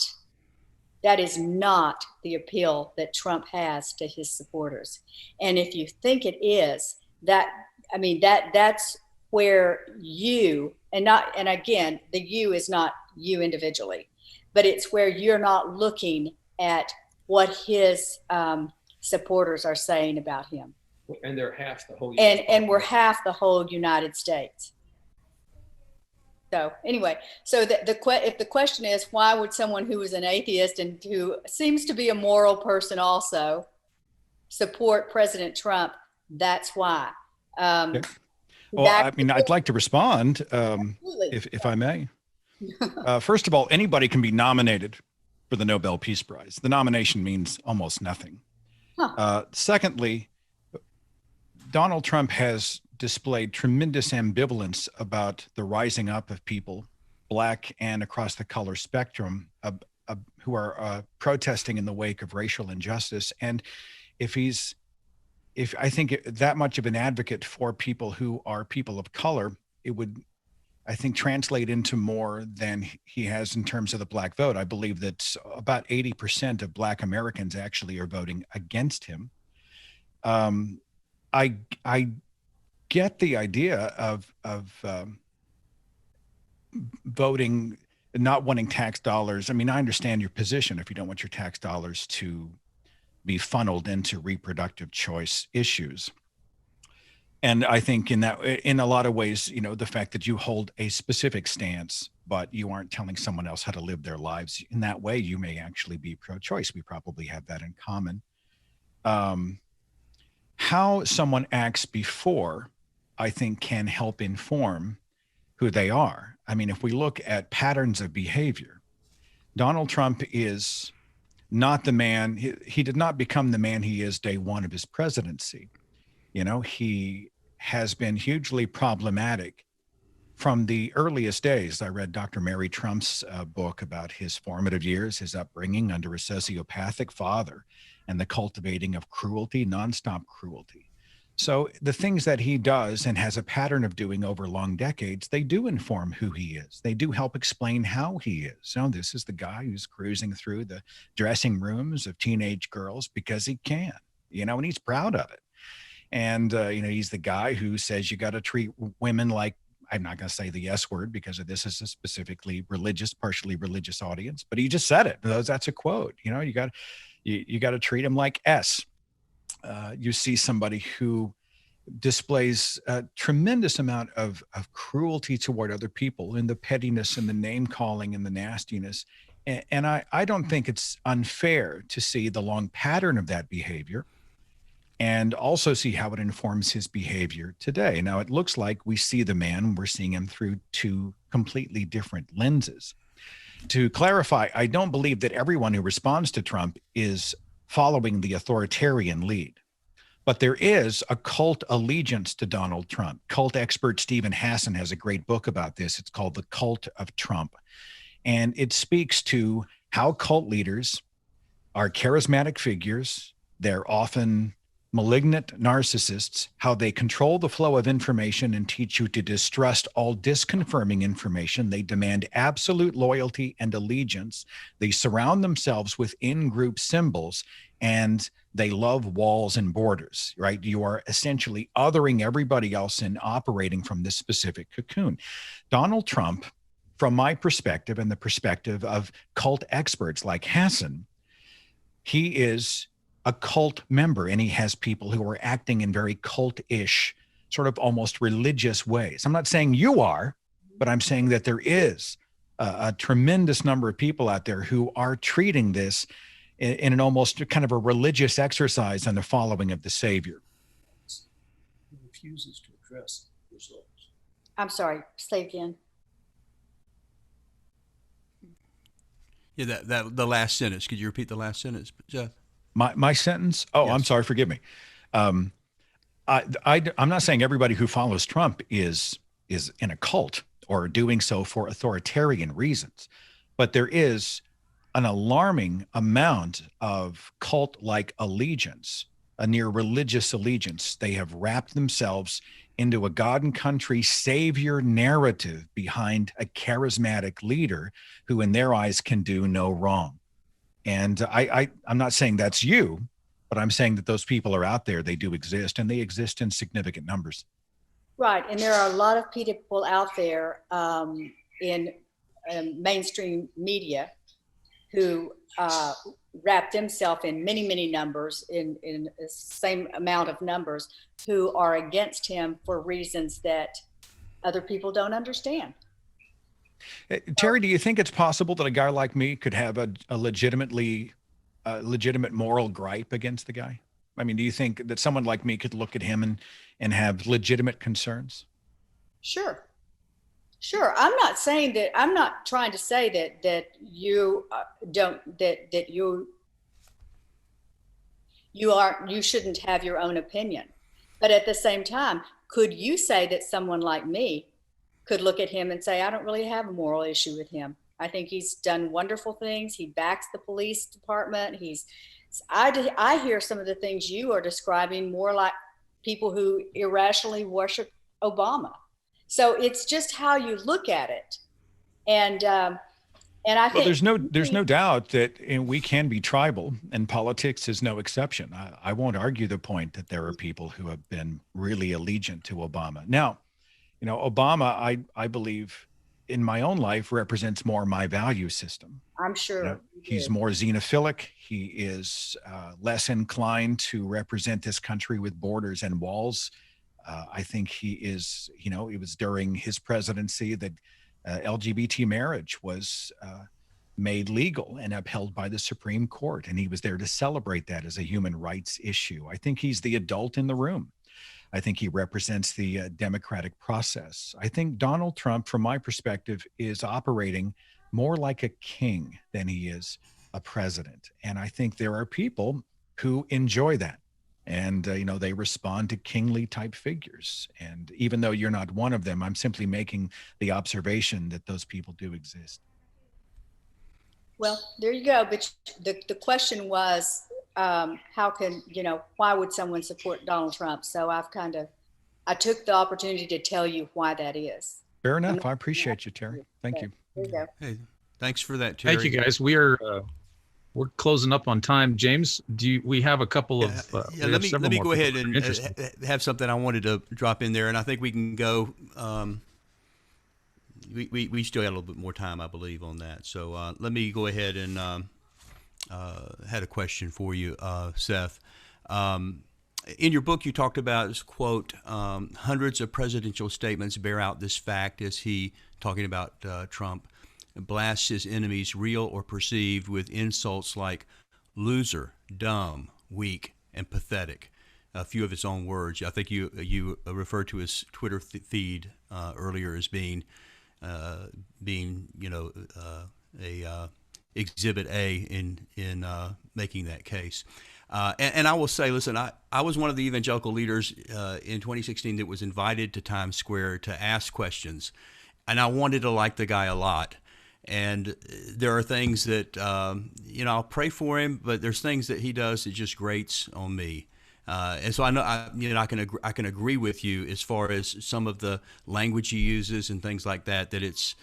That is not the appeal that Trump has to his supporters. And if you think it is, that's where you, and again, the you is not you individually, but it's where you're not looking at what his supporters are saying about him. And they're half the whole. And we're half the whole United States. So anyway, so if the question is, why would someone who is an atheist and who seems to be a moral person also support President Trump? That's why. Okay. Well, I mean, I'd like to respond, if I may. First of all, anybody can be nominated for the Nobel Peace Prize. The nomination means almost nothing. Huh. Secondly, Donald Trump has displayed tremendous ambivalence about the rising up of people, Black and across the color spectrum, who are protesting in the wake of racial injustice. And if I think that much of an advocate for people who are people of color, it would, I think, translate into more than he has in terms of the Black vote. I believe that about 80% of Black Americans actually are voting against him. I get the idea of voting, not wanting tax dollars. I mean, I understand your position if you don't want your tax dollars to be funneled into reproductive choice issues. And I think in a lot of ways, you know, the fact that you hold a specific stance, but you aren't telling someone else how to live their lives, in that way, you may actually be pro-choice. We probably have that in common. How someone acts before, I think, can help inform who they are. I mean, if we look at patterns of behavior, Donald Trump is not the man, he did not become the man he is day one of his presidency. You know, he has been hugely problematic from the earliest days. I read Dr. Mary Trump's book about his formative years, his upbringing under a sociopathic father, and the cultivating of cruelty, nonstop cruelty. So the things that he does and has a pattern of doing over long decades, they do inform who he is. They do help explain how he is. So this is the guy who's cruising through the dressing rooms of teenage girls because he can, you know, and he's proud of it. And, you know, he's the guy who says you got to treat women like, I'm not going to say the S word because this is a specifically religious, partially religious audience, but he just said it. That's a quote. You know, you got to treat them like S. You see somebody who displays a tremendous amount of cruelty toward other people, in the pettiness and the name calling and the nastiness. And I don't think it's unfair to see the long pattern of that behavior and also see how it informs his behavior today. Now, it looks like we see the man, we're seeing him through two completely different lenses. To clarify, I don't believe that everyone who responds to Trump is following the authoritarian lead. But there is a cult allegiance to Donald Trump. Cult expert Stephen Hassan has a great book about this. It's called The Cult of Trump. And it speaks to how cult leaders are charismatic figures. They're often malignant narcissists, how they control the flow of information and teach you to distrust all disconfirming information. They demand absolute loyalty and allegiance. They surround themselves with in-group symbols, and they love walls and borders, right? You are essentially othering everybody else and operating from this specific cocoon. Donald Trump, from my perspective and the perspective of cult experts like Hassan, he is a cult member, and he has people who are acting in very cult-ish, sort of almost religious ways. I'm not saying you are, but I'm saying that there is a tremendous number of people out there who are treating this in an almost kind of a religious exercise on the following of the Savior. He refuses to address results. I'm sorry, say again. Yeah, the last sentence. Could you repeat the last sentence, Seth? My sentence? Oh, yes. I'm sorry. Forgive me. I'm not saying everybody who follows Trump is in a cult or doing so for authoritarian reasons, but there is an alarming amount of cult-like allegiance, a near religious allegiance. They have wrapped themselves into a God and country savior narrative behind a charismatic leader who in their eyes can do no wrong. And I'm not saying that's you, but I'm saying that those people are out there. They do exist, and they exist in significant numbers. Right. And there are a lot of people out there in mainstream media who wrap themselves in many, many numbers, in the same amount of numbers, who are against him for reasons that other people don't understand. Terry, do you think it's possible that a guy like me could have a legitimate moral gripe against the guy? I mean, do you think that someone like me could look at him and have legitimate concerns? Sure. I'm not saying that. I'm not trying to say that you don't, that you shouldn't have your own opinion. But at the same time, could you say that someone like me could look at him and say, I don't really have a moral issue with him. I think he's done wonderful things. He backs the police department. I hear some of the things you are describing more like people who irrationally worship Obama. So it's just how you look at it. And I think there's no doubt that we can be tribal, and politics is no exception. I won't argue the point that there are people who have been really allegiant to Obama. Now, Obama, I believe in my own life represents more my value system. I'm sure. He's more xenophilic. He is less inclined to represent this country with borders and walls. I think he is, it was during his presidency that LGBT marriage was made legal and upheld by the Supreme Court. And he was there to celebrate that as a human rights issue. I think he's the adult in the room. I think he represents the democratic process. I think Donald Trump, from my perspective, is operating more like a king than he is a president. And I think there are people who enjoy that. And, they respond to kingly type figures. And even though you're not one of them, I'm simply making the observation that those people do exist. Well, there you go. But the question was, how can, why would someone support Donald Trump? So I took the opportunity to tell you why that is. Fair enough. I appreciate you, Terry. Thank you. There you go. Hey, thanks for that, Terry. Thank you, guys. We're closing up on time. James, we have a couple of let me go ahead and have something I wanted to drop in there, and I think we can go. We still got a little bit more time, I believe, on that. So let me go ahead and had a question for you, Seth. In your book, you talked about this quote, hundreds of presidential statements bear out this fact, as he, talking about Trump, blasts his enemies, real or perceived, with insults like loser, dumb, weak, and pathetic. A few of his own words. I think you referred to his Twitter feed earlier as being exhibit A in making that case. And I will say, listen, I was one of the evangelical leaders in 2016 that was invited to Times Square to ask questions, and I wanted to like the guy a lot. And there are things that, I'll pray for him, but there's things that he does that just grates on me. And so I know, I can agree with you as far as some of the language he uses and things like that, that it's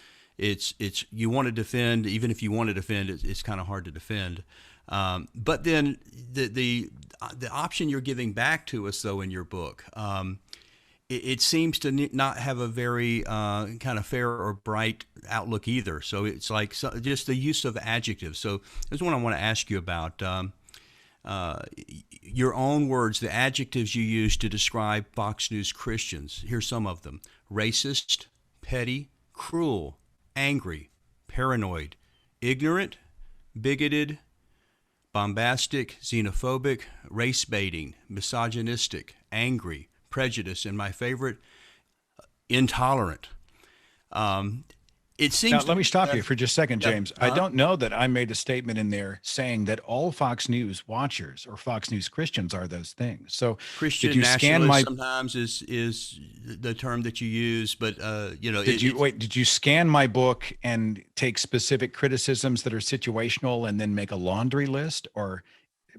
you want to defend, even if you want to defend, it's kind of hard to defend. But then the option you're giving back to us, though, in your book, it seems to not have a very kind of fair or bright outlook either. So it's like just the use of adjectives. So there's one I want to ask you about. Your own words, the adjectives you use to describe Fox News Christians. Here's some of them: racist, petty, cruel, angry, paranoid, ignorant, bigoted, bombastic, xenophobic, race-baiting, misogynistic, angry, prejudiced, and my favorite, intolerant. It seems. Now, let me stop you for just a second, James. I don't know that I made a statement in there saying that all Fox News watchers or Fox News Christians are those things. So Christian nationalist sometimes is the term that you use, but Did you scan my book and take specific criticisms that are situational and then make a laundry list, or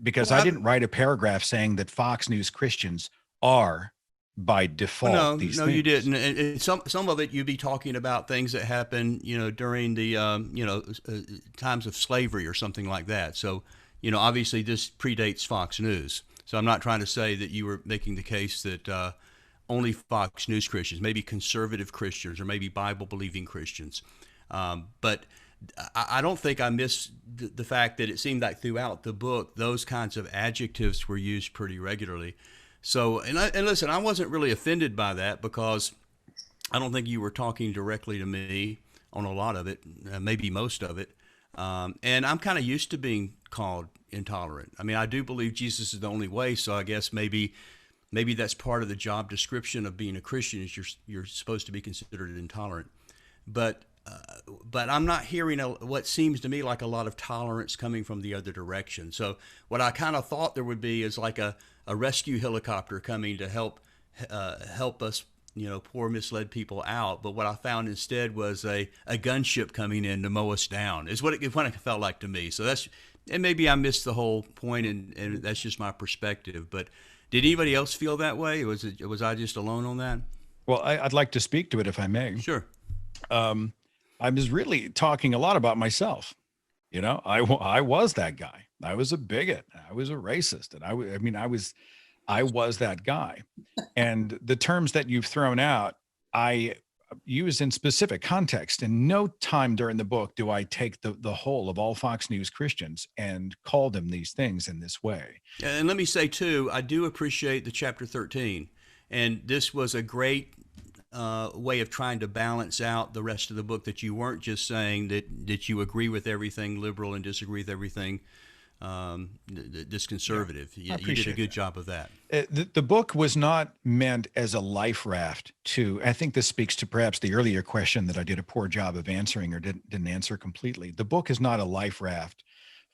because I didn't write a paragraph saying that Fox News Christians are by default. Well, these no, things. you didn't. And some of it you'd be talking about things that happened, during the times of slavery or something like that. So, obviously this predates Fox News. So I'm not trying to say that you were making the case that only Fox News Christians, maybe conservative Christians, or maybe Bible believing Christians. But I don't think I missed the fact that it seemed like throughout the book, those kinds of adjectives were used pretty regularly. So, and listen, I wasn't really offended by that because I don't think you were talking directly to me on a lot of it, maybe most of it. And I'm kind of used to being called intolerant. I mean, I do believe Jesus is the only way. So I guess maybe that's part of the job description of being a Christian is you're supposed to be considered intolerant. But I'm not hearing what seems to me like a lot of tolerance coming from the other direction. So what I kind of thought there would be is like a rescue helicopter coming to help us, poor misled people out. But what I found instead was a gunship coming in to mow us down is what it felt like to me. So and maybe I missed the whole point, and that's just my perspective. But did anybody else feel that way? Was I just alone on that? Well, I'd like to speak to it if I may. Sure. I was really talking a lot about myself. I was that guy. I was a bigot. I was a racist. And I was that guy. And the terms that you've thrown out, I use in specific context. And no time during the book do I take the whole of all Fox News Christians and call them these things in this way. And let me say too, I do appreciate the chapter 13. And this was a great way of trying to balance out the rest of the book, that you weren't just saying that you agree with everything liberal and disagree with everything this conservative. Yeah, you did a good job of that. The book was not meant as a life raft I think this speaks to perhaps the earlier question that I did a poor job of answering or didn't answer completely. The book is not a life raft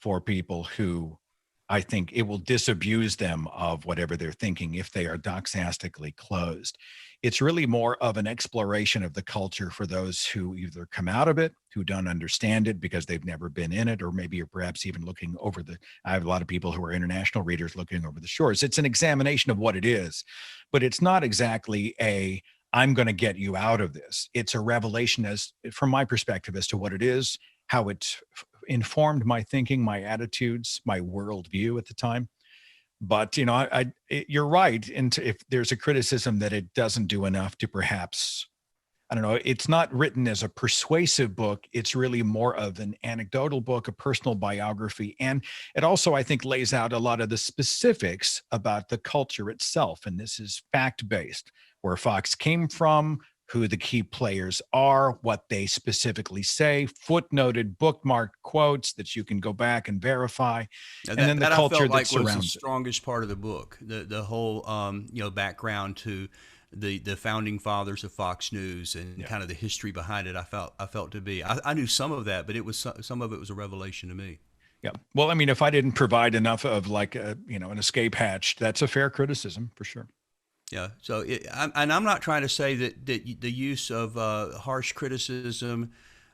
for people who I think it will disabuse them of whatever they're thinking if they are doxastically closed. It's really more of an exploration of the culture for those who either come out of it, who don't understand it because they've never been in it, or maybe are perhaps even looking over I have a lot of people who are international readers looking over the shores. It's an examination of what it is, but it's not exactly I'm going to get you out of this. It's a revelation from my perspective as to what it is, how it informed my thinking, my attitudes, my worldview at the time. But, you're right. And if there's a criticism that it doesn't do enough to perhaps, I don't know, it's not written as a persuasive book. It's really more of an anecdotal book, a personal biography. And it also, I think, lays out a lot of the specifics about the culture itself. And this is fact-based, where Fox came from, who the key players are, what they specifically say, footnoted, bookmarked quotes that you can go back and verify, and then the culture that surrounds it. Was the strongest part of the book. The whole background to the founding fathers of Fox News and kind of the history behind it. I felt to be. I knew some of that, but some of it was a revelation to me. Yeah. Well, I mean, if I didn't provide enough of an escape hatch, that's a fair criticism for sure. Yeah. So, I'm not trying to say that the use of harsh criticism,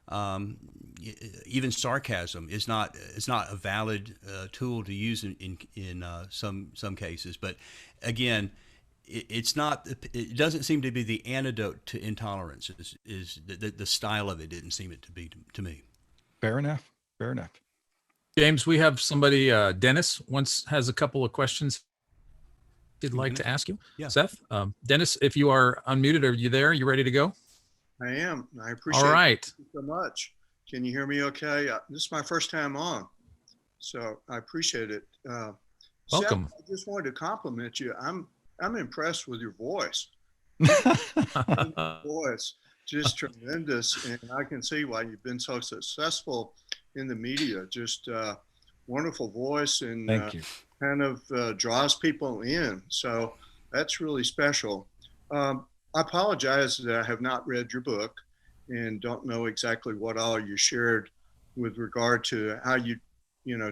even sarcasm, is not a valid tool to use in some cases. But again, it's not. It doesn't seem to be the antidote to intolerance. Is the style of it didn't seem it to be to me. Fair enough. Fair enough. James, we have somebody. Dennis has a couple of questions he'd like to ask you. Yeah. Seth, Dennis, if you are unmuted, are you there? You ready to go? I am. I appreciate All right. it so much. Can you hear me okay? This is my first time on, so I appreciate it. Welcome. Seth, I just wanted to compliment you. I'm impressed with your voice. Voice, just tremendous, and I can see why you've been so successful in the media. Just wonderful voice, and thank you. Kind of draws people in. So that's really special. I apologize that I have not read your book and don't know exactly what all you shared with regard to how you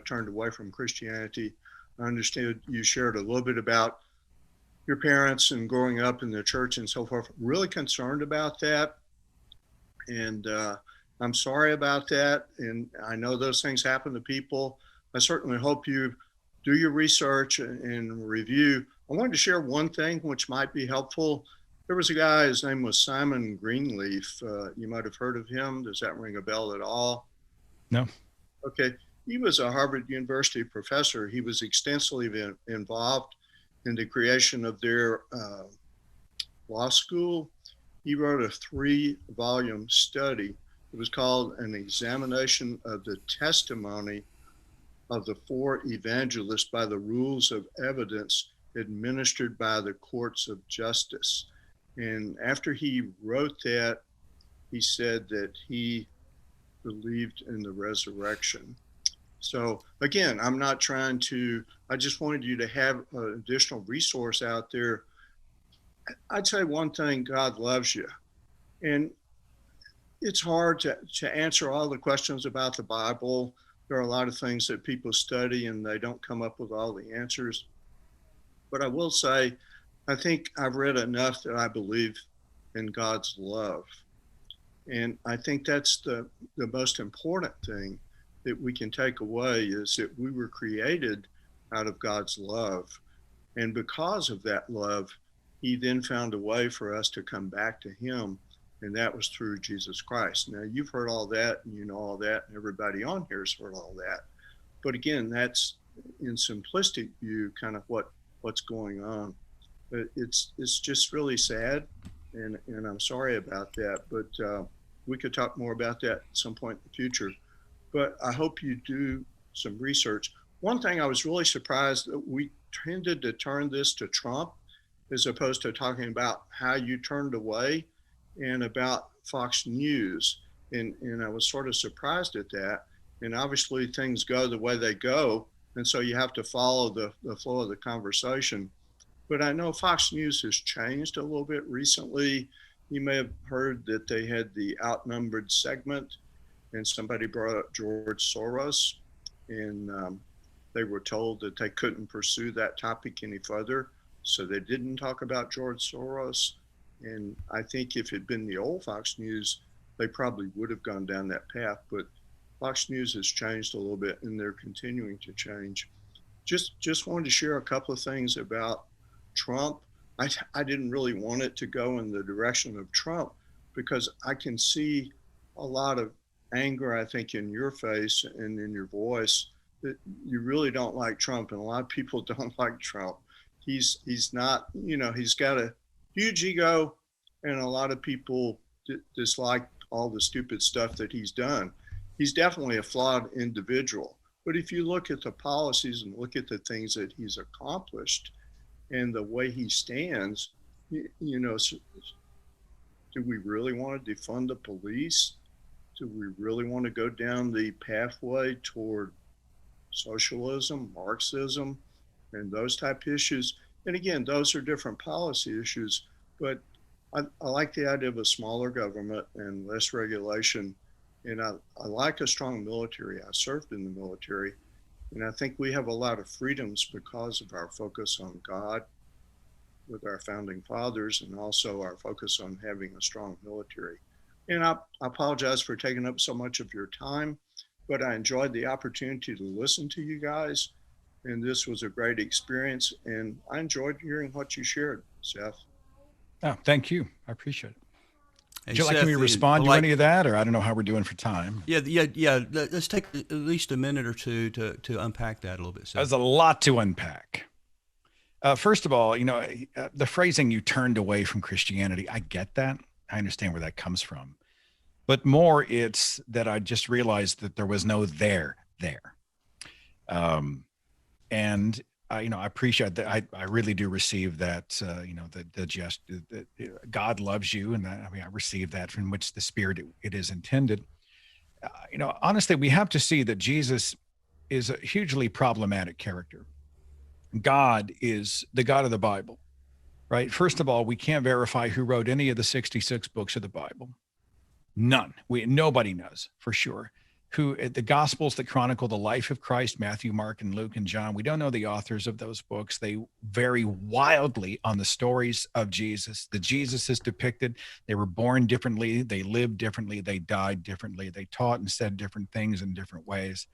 turned away from Christianity. I understand you shared a little bit about your parents and growing up in the church and so forth. Really concerned about that. And I'm sorry about that. And I know those things happen to people. I certainly hope you do your research and review I wanted to share one thing which might be helpful. There was a guy, his name was Simon Greenleaf. You might have heard of him. Does that ring a bell at all? No. Okay. He was a Harvard University professor. He was extensively involved in the creation of their law school. He wrote a 3-volume study. It was called An Examination of the Testimony of the 4 Evangelists by the Rules of Evidence Administered by the Courts of Justice. And after he wrote that, he said that he believed in the resurrection. So again, I'm not trying to, I just wanted you to have an additional resource out there. I'd say one thing: God loves you. And it's hard to answer all the questions about the Bible. There are a lot of things that people study and they don't come up with all the answers. But I will say, I think I've read enough that I believe in God's love. And I think that's the most important thing that we can take away, is that we were created out of God's love. And because of that love, he then found a way for us to come back to him. And that was through Jesus Christ. Now, you've heard all that, and you know all that, and everybody on here has heard all that. But again, that's in simplistic view kind of what's going on. But it's just really sad, and I'm sorry about that. But we could talk more about that at some point in the future. But I hope you do some research. One thing I was really surprised that we tended to turn this to Trump as opposed to talking about how you turned away and about Fox News. And I was sort of surprised at that. And obviously things go the way they go. And so you have to follow the flow of the conversation. But I know Fox News has changed a little bit recently. You may have heard that they had the outnumbered segment, and somebody brought up George Soros, and they were told that they couldn't pursue that topic any further. So they didn't talk about George Soros. And I think if it had been the old Fox News, they probably would have gone down that path. But Fox News has changed a little bit, and they're continuing to change. Just wanted to share a couple of things about Trump. I didn't really want it to go in the direction of Trump, because I can see a lot of anger, I think, in your face and in your voice, that you really don't like Trump. And a lot of people don't like Trump. He's not, he's got a huge ego, and a lot of people dislike all the stupid stuff that he's done. He's definitely a flawed individual. But if you look at the policies and look at the things that he's accomplished and the way he stands, do we really want to defund the police? Do we really want to go down the pathway toward socialism, Marxism, and those type issues? And again, those are different policy issues, but I like the idea of a smaller government and less regulation. And I like a strong military. I served in the military, and I think we have a lot of freedoms because of our focus on God with our founding fathers, and also our focus on having a strong military. And I apologize for taking up so much of your time, but I enjoyed the opportunity to listen to you guys. And this was a great experience. And I enjoyed hearing what you shared, Seth. Oh, thank you. I appreciate it. Hey, Would you like Seth, me to respond to any of that, or I don't know how we're doing for time? Yeah. Let's take at least a minute or two to unpack that a little bit. Seth. There's a lot to unpack. First of all, the phrasing "you turned away from Christianity," I get that. I understand where that comes from. But more, it's that I just realized that there was no there. And I appreciate that. I really do receive that, the gesture that God loves you. And I received that from which the Spirit it is intended. Honestly, we have to see that Jesus is a hugely problematic character. God is the God of the Bible, right? First of all, we can't verify who wrote any of the 66 books of the Bible. None. Nobody knows for sure. Who the Gospels that chronicle the life of Christ, Matthew, Mark, and Luke, and John, we don't know the authors of those books. They vary wildly on the stories of Jesus. The Jesus is depicted. They were born differently. They lived differently. They died differently. They taught and said different things in different ways.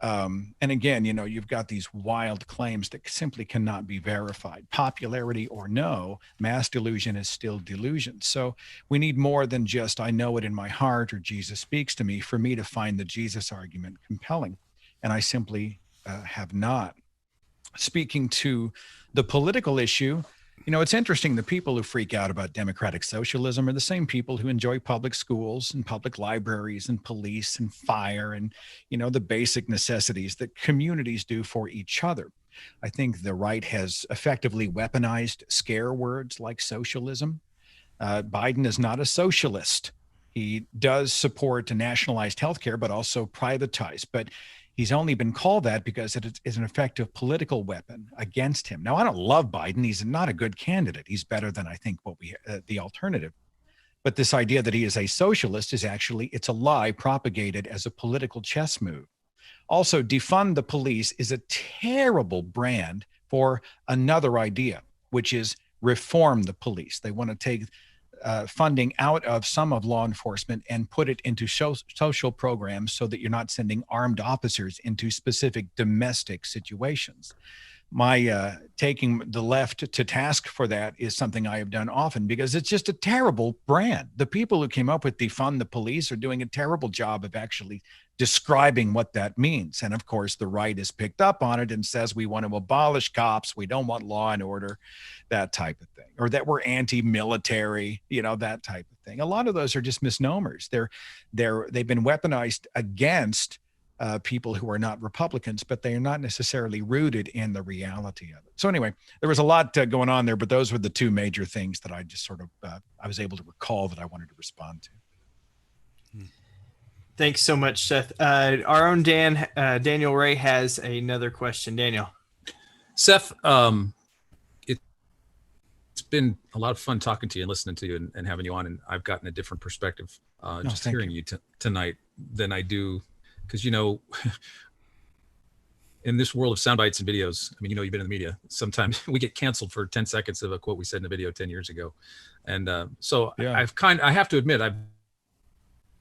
And again, you've got these wild claims that simply cannot be verified. Popularity or no, mass delusion is still delusion. So we need more than just, I know it in my heart or Jesus speaks to me, for me to find the Jesus argument compelling. And I simply have not. Speaking to the political issue, it's interesting. The people who freak out about democratic socialism are the same people who enjoy public schools and public libraries and police and fire and, the basic necessities that communities do for each other. I think the right has effectively weaponized scare words like socialism. Biden is not a socialist. He does support nationalized healthcare, but also privatized. But he's only been called that because it is an effective political weapon against him. Now, I don't love Biden. He's not a good candidate. He's better than I think the alternative. But this idea that he is a socialist is actually, it's a lie propagated as a political chess move. Also, defund the police is a terrible brand for another idea, which is reform the police. They want to take funding out of some of law enforcement and put it into social programs so that you're not sending armed officers into specific domestic situations. My taking the left to task for that is something I have done often because it's just a terrible brand. The people who came up with defund the police are doing a terrible job of actually describing what that means. And of course, the right has picked up on it and says we want to abolish cops, we don't want law and order, that type of thing, or that we're anti-military, that type of thing. A lot of those are just misnomers. They've been weaponized against people who are not Republicans, but they are not necessarily rooted in the reality of it. So anyway, there was a lot going on there, but those were the two major things that I just sort of, I was able to recall that I wanted to respond to. Thanks so much, Seth. Our own Daniel Ray has another question. Daniel. Seth, it's been a lot of fun talking to you and listening to you and having you on, and I've gotten a different perspective just hearing you tonight than I do, because in this world of sound bites and videos, you've been in the media, sometimes we get canceled for 10 seconds of a quote we said in a video 10 years ago. And so yeah. I have to admit, I've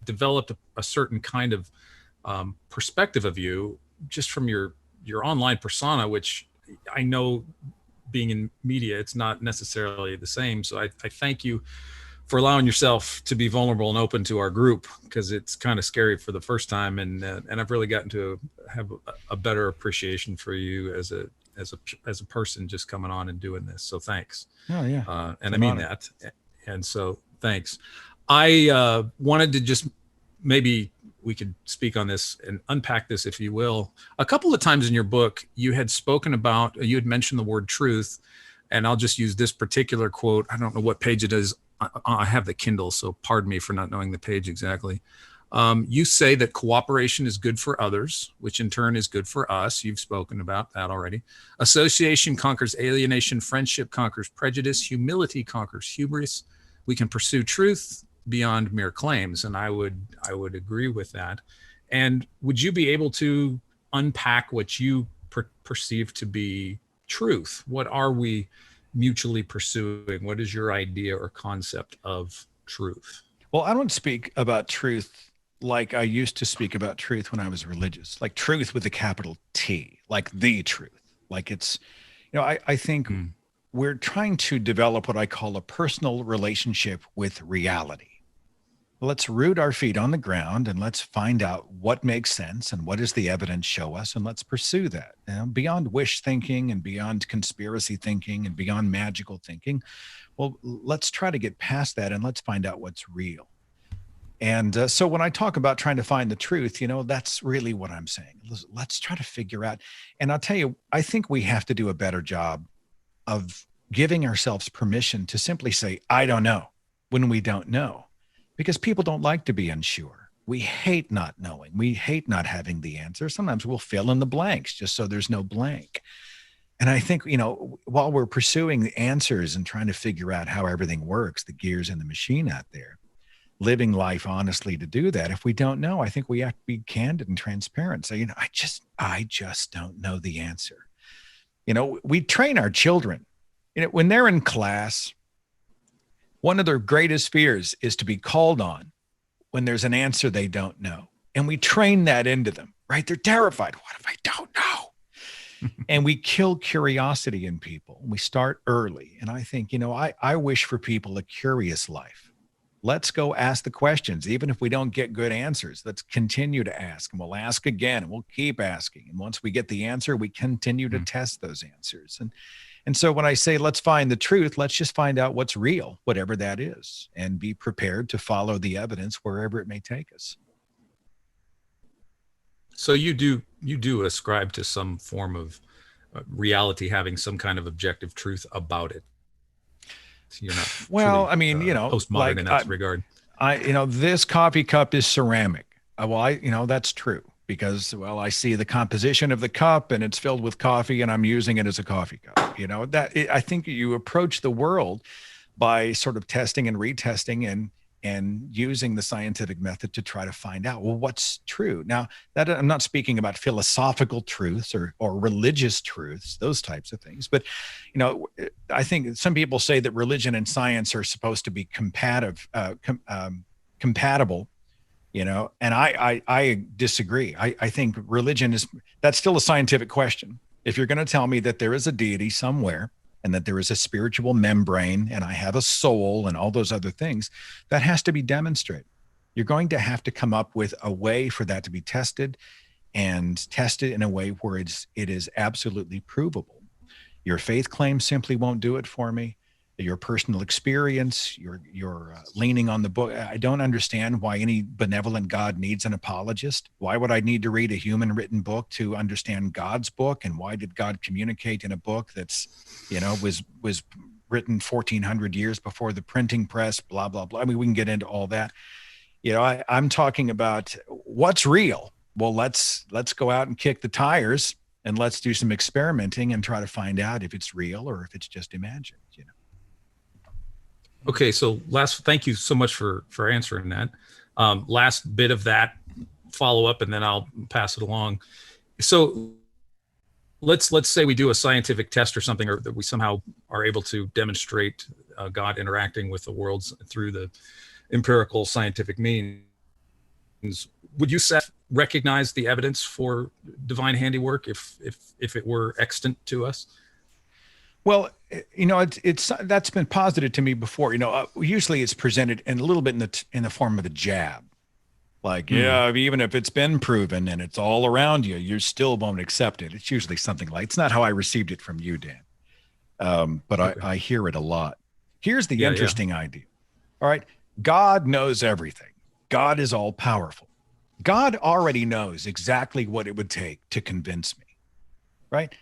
developed a certain kind of perspective of you just from your online persona, which I know being in media, it's not necessarily the same. So I thank you for allowing yourself to be vulnerable and open to our group, because it's kind of scary for the first time. And I've really gotten to have a better appreciation for you as a person just coming on and doing this. So thanks. Oh yeah. And I mean that. And so thanks. I wanted to just, maybe we could speak on this and unpack this, if you will. A couple of times in your book, you had mentioned the word truth, and I'll just use this particular quote. I don't know what page it is. I have the Kindle, so pardon me for not knowing the page exactly. You say that cooperation is good for others, which in turn is good for us. You've spoken about that already. Association conquers alienation. Friendship conquers prejudice. Humility conquers hubris. We can pursue truth beyond mere claims. And I would agree with that. And would you be able to unpack what you perceive to be truth? What are we mutually pursuing? What is your idea or concept of truth? Well, I don't speak about truth like I used to speak about truth when I was religious, like truth with a capital T, like the truth. Like it's, I think we're trying to develop what I call a personal relationship with reality. Let's root our feet on the ground and let's find out what makes sense and what does the evidence show us, and let's pursue that. Beyond wish thinking and beyond conspiracy thinking and beyond magical thinking. Well, let's try to get past that and let's find out what's real. And so when I talk about trying to find the truth, that's really what I'm saying. Let's try to figure out. And I'll tell you, I think we have to do a better job of giving ourselves permission to simply say, I don't know, when we don't know. Because people don't like to be unsure. We hate not knowing. We hate not having the answer. Sometimes we'll fill in the blanks just so there's no blank. And I think, while we're pursuing the answers and trying to figure out how everything works, the gears in the machine out there, living life honestly to do that, if we don't know, I think we have to be candid and transparent. Say, I just don't know the answer. We train our children, when they're in class, one of their greatest fears is to be called on when there's an answer they don't know. And we train that into them. right? They're terrified. What if I don't know? And we kill curiosity in people. We start early. And I think, I wish for people a curious life. Let's go ask the questions. Even if we don't get good answers, let's continue to ask, and we'll ask again, and we'll keep asking. And once we get the answer, we continue to test those answers. And so when I say, let's find the truth, let's just find out what's real, whatever that is, and be prepared to follow the evidence wherever it may take us. So you do ascribe to some form of reality having some kind of objective truth about it. You're not postmodern in that regard. This coffee cup is ceramic. That's true because, I see the composition of the cup and it's filled with coffee and I'm using it as a coffee cup. I think you approach the world by sort of testing and retesting and using the scientific method to try to find out, what's true. Now, that I'm not speaking about philosophical truths or religious truths, those types of things. But, I think some people say that religion and science are supposed to be compatible, and I disagree. I think religion that's still a scientific question. If you're going to tell me that there is a deity somewhere, and that there is a spiritual membrane and I have a soul and all those other things, that has to be demonstrated. You're going to have to come up with a way for that to be tested, and tested in a way where it is absolutely provable. Your faith claim simply won't do it for me. Your personal experience, your leaning on the book. I don't understand why any benevolent God needs an apologist. Why would I need to read a human written book to understand God's book? And why did God communicate in a book that's, was written 1400 years before the printing press, blah, blah, blah. I mean, we can get into all that. I'm talking about what's real. Well, let's go out and kick the tires and let's do some experimenting and try to find out if it's real or if it's just imagined, Okay, so thank you so much for answering that. Last bit of that follow up, and then I'll pass it along. So let's say we do a scientific test or something, or that we somehow are able to demonstrate God interacting with the world through the empirical scientific means. Would you, Seth, recognize the evidence for divine handiwork if it were extant to us? Well, it's that's been posited to me before. Usually it's presented in a little bit in the form of a jab, like even if it's been proven and it's all around you, you still won't accept it. It's usually something like, it's not how I received it from you, Dan, but okay. I hear it a lot. Here's the interesting idea. All right, God knows everything. God is all powerful. God already knows exactly what it would take to convince me, right?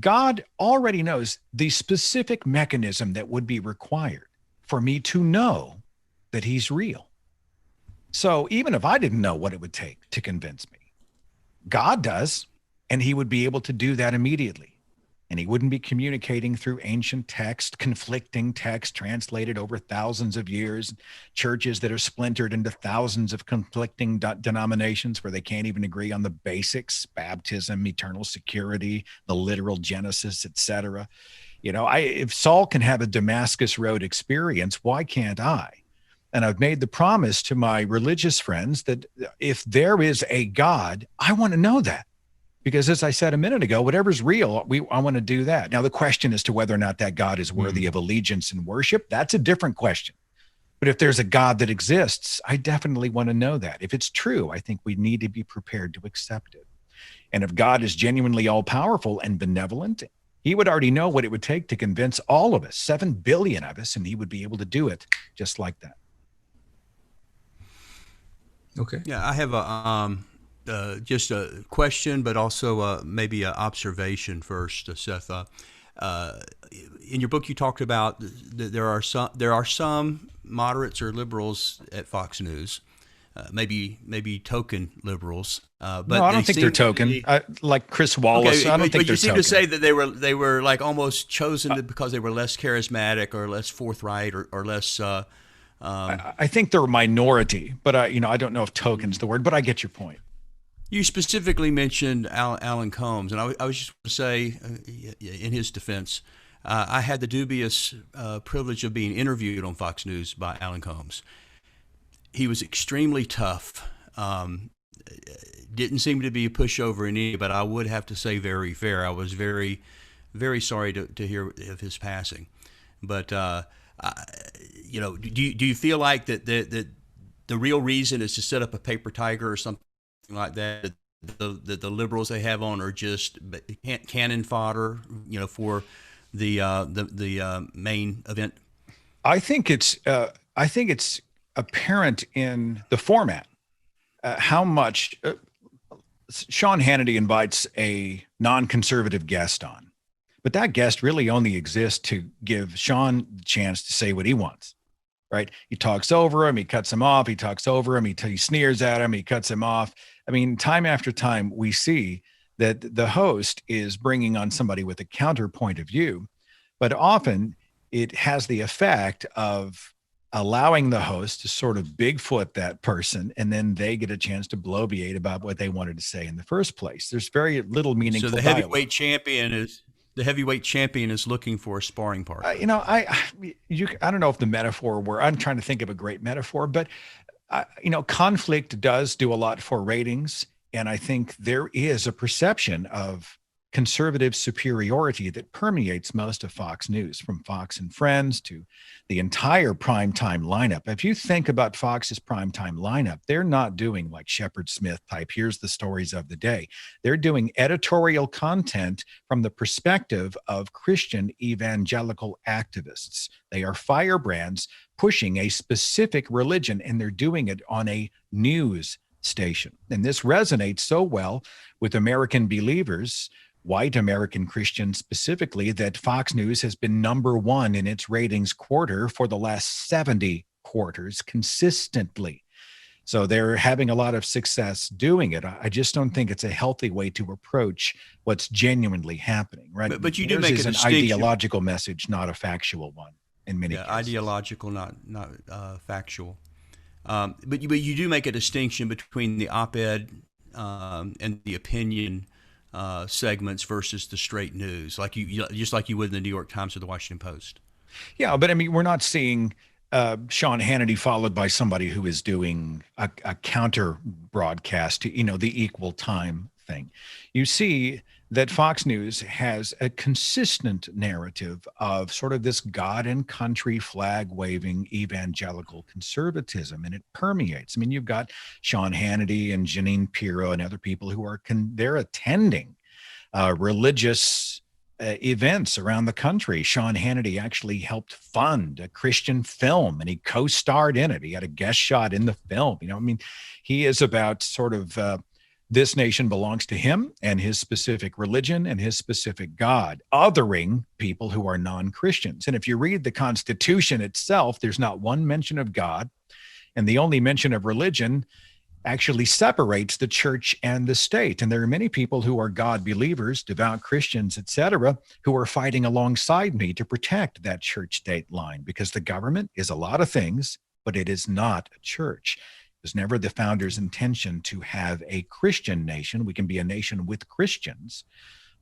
God already knows the specific mechanism that would be required for me to know that he's real. So even if I didn't know what it would take to convince me, God does, and he would be able to do that immediately. And he wouldn't be communicating through ancient text, conflicting text translated over thousands of years, churches that are splintered into thousands of conflicting denominations where they can't even agree on the basics, baptism, eternal security, the literal Genesis, etc. If Saul can have a Damascus Road experience, why can't I? And I've made the promise to my religious friends that if there is a God, I want to know that. Because as I said a minute ago, whatever's real, I want to do that. Now, the question as to whether or not that God is worthy of allegiance and worship, that's a different question. But if there's a God that exists, I definitely want to know that. If it's true, I think we need to be prepared to accept it. And if God is genuinely all-powerful and benevolent, he would already know what it would take to convince all of us, 7 billion of us, and he would be able to do it just like that. Okay. Yeah, I have just a question, but also maybe an observation first, Seth. In your book, you talked about that there are some moderates or liberals at Fox News, maybe token liberals. But no, I don't think they're token. Like Chris Wallace, okay, I don't think they're token. But you seem to say that they were like almost chosen because they were less charismatic or less forthright or less. I think they're a minority, but I don't know if token's the word, but I get your point. You specifically mentioned Alan Combs, and I was just going to say, in his defense, I had the dubious privilege of being interviewed on Fox News by Alan Combs. He was extremely tough, didn't seem to be a pushover in any, but I would have to say very fair. I was very, very sorry to hear of his passing. But, you know, do you feel like that the real reason is to set up a paper tiger or something like that? The liberals they have on are just cannon fodder, you know, for the main event. I think it's apparent in the format how much Sean Hannity invites a non-conservative guest on, but that guest really only exists to give Sean the chance to say what he wants. Right? He talks over him, he cuts him off, he talks over him, he sneers at him, he cuts him off. I mean, time after time, we see that the host is bringing on somebody with a counterpoint of view, but often it has the effect of allowing the host to sort of Bigfoot that person, and then they get a chance to bloviate about what they wanted to say in the first place. There's very little meaningful So the heavyweight champion is looking for a sparring partner. You know, I don't know if the metaphor were, I'm trying to think of a great metaphor, but you know, conflict does do a lot for ratings. And I think there is a perception of conservative superiority that permeates most of Fox News, from Fox and Friends to the entire primetime lineup. If you think about Fox's primetime lineup, they're not doing like Shepard Smith type, here's the stories of the day. They're doing editorial content from the perspective of Christian evangelical activists. They are firebrands pushing a specific religion, and they're doing it on a news station. And this resonates so well with American believers, white American Christians specifically, that Fox News has been number one in its ratings quarter for the last 70 quarters consistently. So they're having a lot of success doing it. I just don't think it's a healthy way to approach what's genuinely happening, right? But you do make an ideological message, not a factual one in many cases. Ideological, not factual. But you do make a distinction between the op-ed and the opinion segments versus the straight news, like just like you would in the New York Times or the Washington Post. Yeah, but I mean, we're not seeing Sean Hannity followed by somebody who is doing a counter broadcast to, you know, the equal time thing. You see that Fox News has a consistent narrative of sort of this God and country flag waving evangelical conservatism, and it permeates. I mean, you've got Sean Hannity and Jeanine Pirro and other people who are they're attending religious events around the country. Sean Hannity actually helped fund a Christian film, and he co-starred in it. He had a guest shot in the film. You know, I mean, he is about sort of this nation belongs to him and his specific religion and his specific God, othering people who are non-Christians. And if you read the Constitution itself, there's not one mention of God, and the only mention of religion actually separates the church and the state. And there are many people who are God believers, devout Christians, etc., who are fighting alongside me to protect that church-state line, because the government is a lot of things, but it is not a church. It was never the founders' intention to have a Christian nation. We can be a nation with Christians,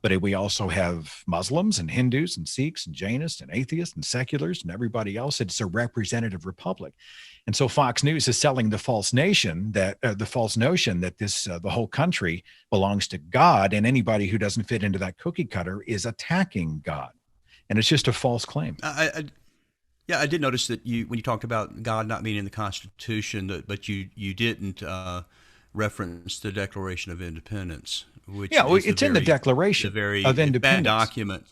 but we also have Muslims and Hindus and Sikhs and Jainists and atheists and seculars and everybody else. It's a representative republic. And so Fox News is selling the false notion that the whole country belongs to God, and anybody who doesn't fit into that cookie cutter is attacking God. And it's just a false claim. Yeah, I did notice that when you talked about God not being in the Constitution, but you didn't reference the Declaration of Independence, which it's in the Declaration of Independence document.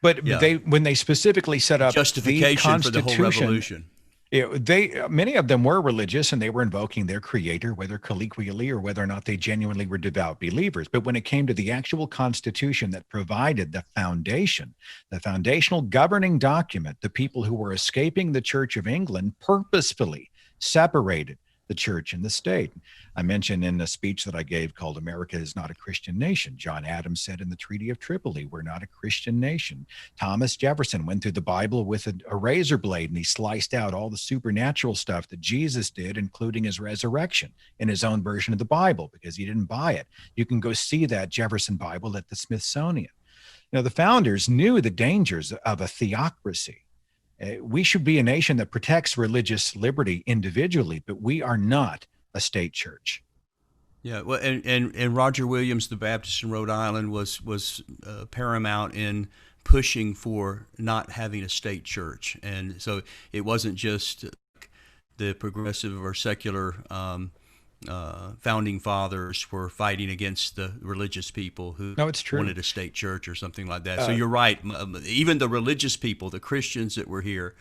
But when they specifically set up justification for the whole revolution, many of them were religious, and they were invoking their creator, whether colloquially or whether or not they genuinely were devout believers. But when it came to the actual Constitution that provided the foundation, the foundational governing document, the people who were escaping the Church of England purposefully separated the church and the state. I mentioned in a speech that I gave called America is Not a Christian Nation. John Adams said in the Treaty of Tripoli, we're not a Christian nation. Thomas Jefferson went through the Bible with a razor blade, and he sliced out all the supernatural stuff that Jesus did, including his resurrection, in his own version of the Bible, because he didn't buy it. You can go see that Jefferson Bible at the Smithsonian. You know, the founders knew the dangers of a theocracy. We should be a nation that protects religious liberty individually, but we are not a state church. Yeah, well, and Roger Williams, the Baptist in Rhode Island, was paramount in pushing for not having a state church, and so it wasn't just the progressive or secular founding fathers were fighting against the religious people who wanted a state church or something like that. So you're right. Even the religious people, the Christians that were here,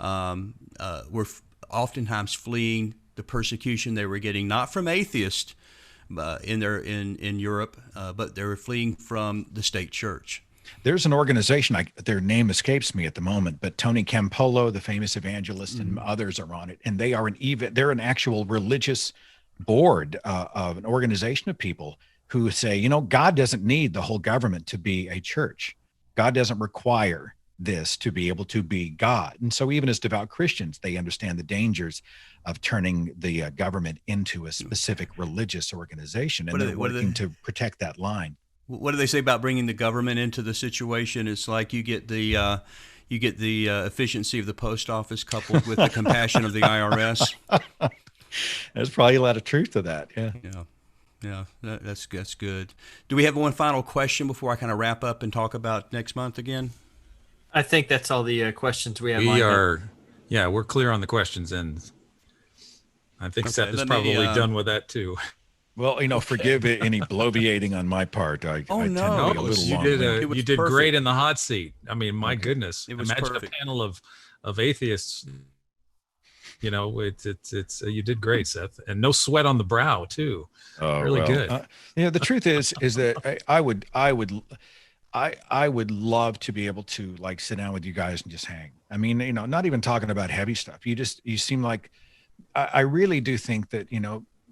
were oftentimes fleeing the persecution they were getting, not from atheists in Europe, but they were fleeing from the state church. There's an organization, their name escapes me at the moment, but Tony Campolo, the famous evangelist, and others are on it, and they're an actual religious board of an organization of people who say, God doesn't need the whole government to be a church. God doesn't require this to be able to be God. And so even as devout Christians, they understand the dangers of turning the government into a specific religious organization, and they're working to protect that line. What do they say about bringing the government into the situation? It's like you get the efficiency of the post office coupled with the compassion of the IRS. There's probably a lot of truth to that. Yeah. That's good. Do we have one final question before I kind of wrap up and talk about next month again? I think that's all the questions we have. We're clear on the questions, and I think Seth is probably done with that too. Well, forgive any bloviating on my part. I tend to be a little long. You did great in the hot seat. I mean, my goodness, imagine perfect. A panel of atheists. It's you did great, Seth, and no sweat on the brow too. Really good. The truth is that I would love to be able to sit down with you guys and just hang. I mean, not even talking about heavy stuff. You seem like, I really do think that,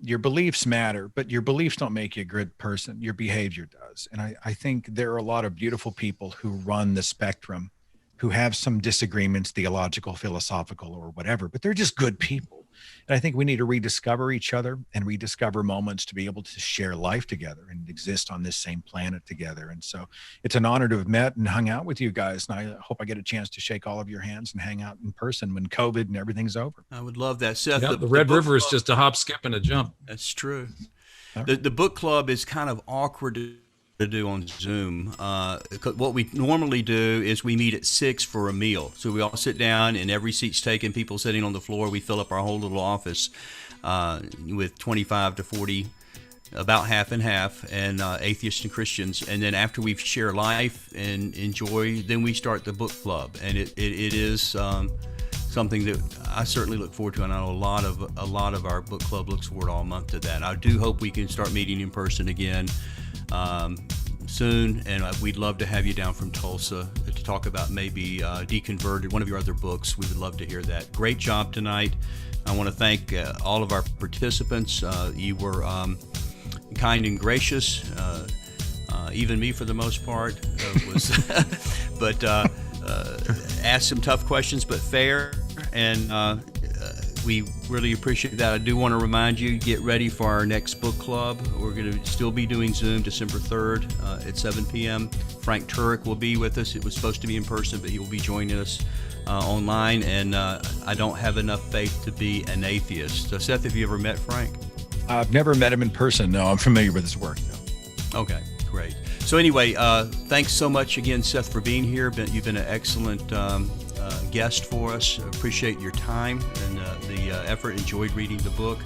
your beliefs matter, but your beliefs don't make you a good person. Your behavior does. And I think there are a lot of beautiful people who run the spectrum, who have some disagreements, theological, philosophical, or whatever, but they're just good people. And I think we need to rediscover each other and rediscover moments to be able to share life together and exist on this same planet together. And so it's an honor to have met and hung out with you guys. And I hope I get a chance to shake all of your hands and hang out in person when COVID and everything's over. I would love that, Seth. Yeah, the Red River is just a hop, skip, and a jump. That's true. Right. The book club is kind of awkward to do on Zoom. What we normally do is we meet at 6 for a meal. So we all sit down and every seat's taken, people sitting on the floor. We fill up our whole little office with 25 to 40, about half and half, and atheists and Christians. And then after we share life and enjoy, then we start the book club. And it is something that I certainly look forward to, and I know a lot of our book club looks forward all month to that. I do hope we can start meeting in person again soon, and we'd love to have you down from Tulsa to talk about maybe Deconverted, one of your other books. We would love to hear that. Great job tonight. I want to thank all of our participants. You were kind and gracious, even me for the most part, but asked some tough questions, but fair, and we really appreciate that. I do want to remind you, get ready for our next book club. We're going to still be doing Zoom December 3rd at 7 p.m. Frank Turek will be with us. It was supposed to be in person, but he will be joining us online, and I don't have enough faith to be an atheist. So, Seth, have you ever met Frank? I've never met him in person. No, I'm familiar with his work, though. Okay, great. So anyway, thanks so much again, Seth, for being here. You've been an excellent guest for us. Appreciate your time and the effort. Enjoyed reading the book.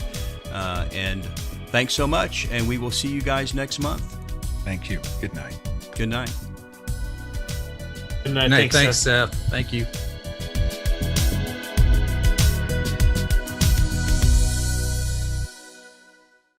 And thanks so much. And we will see you guys next month. Thank you. Good night. Good night. Good night. Thanks, Seth. Thank you.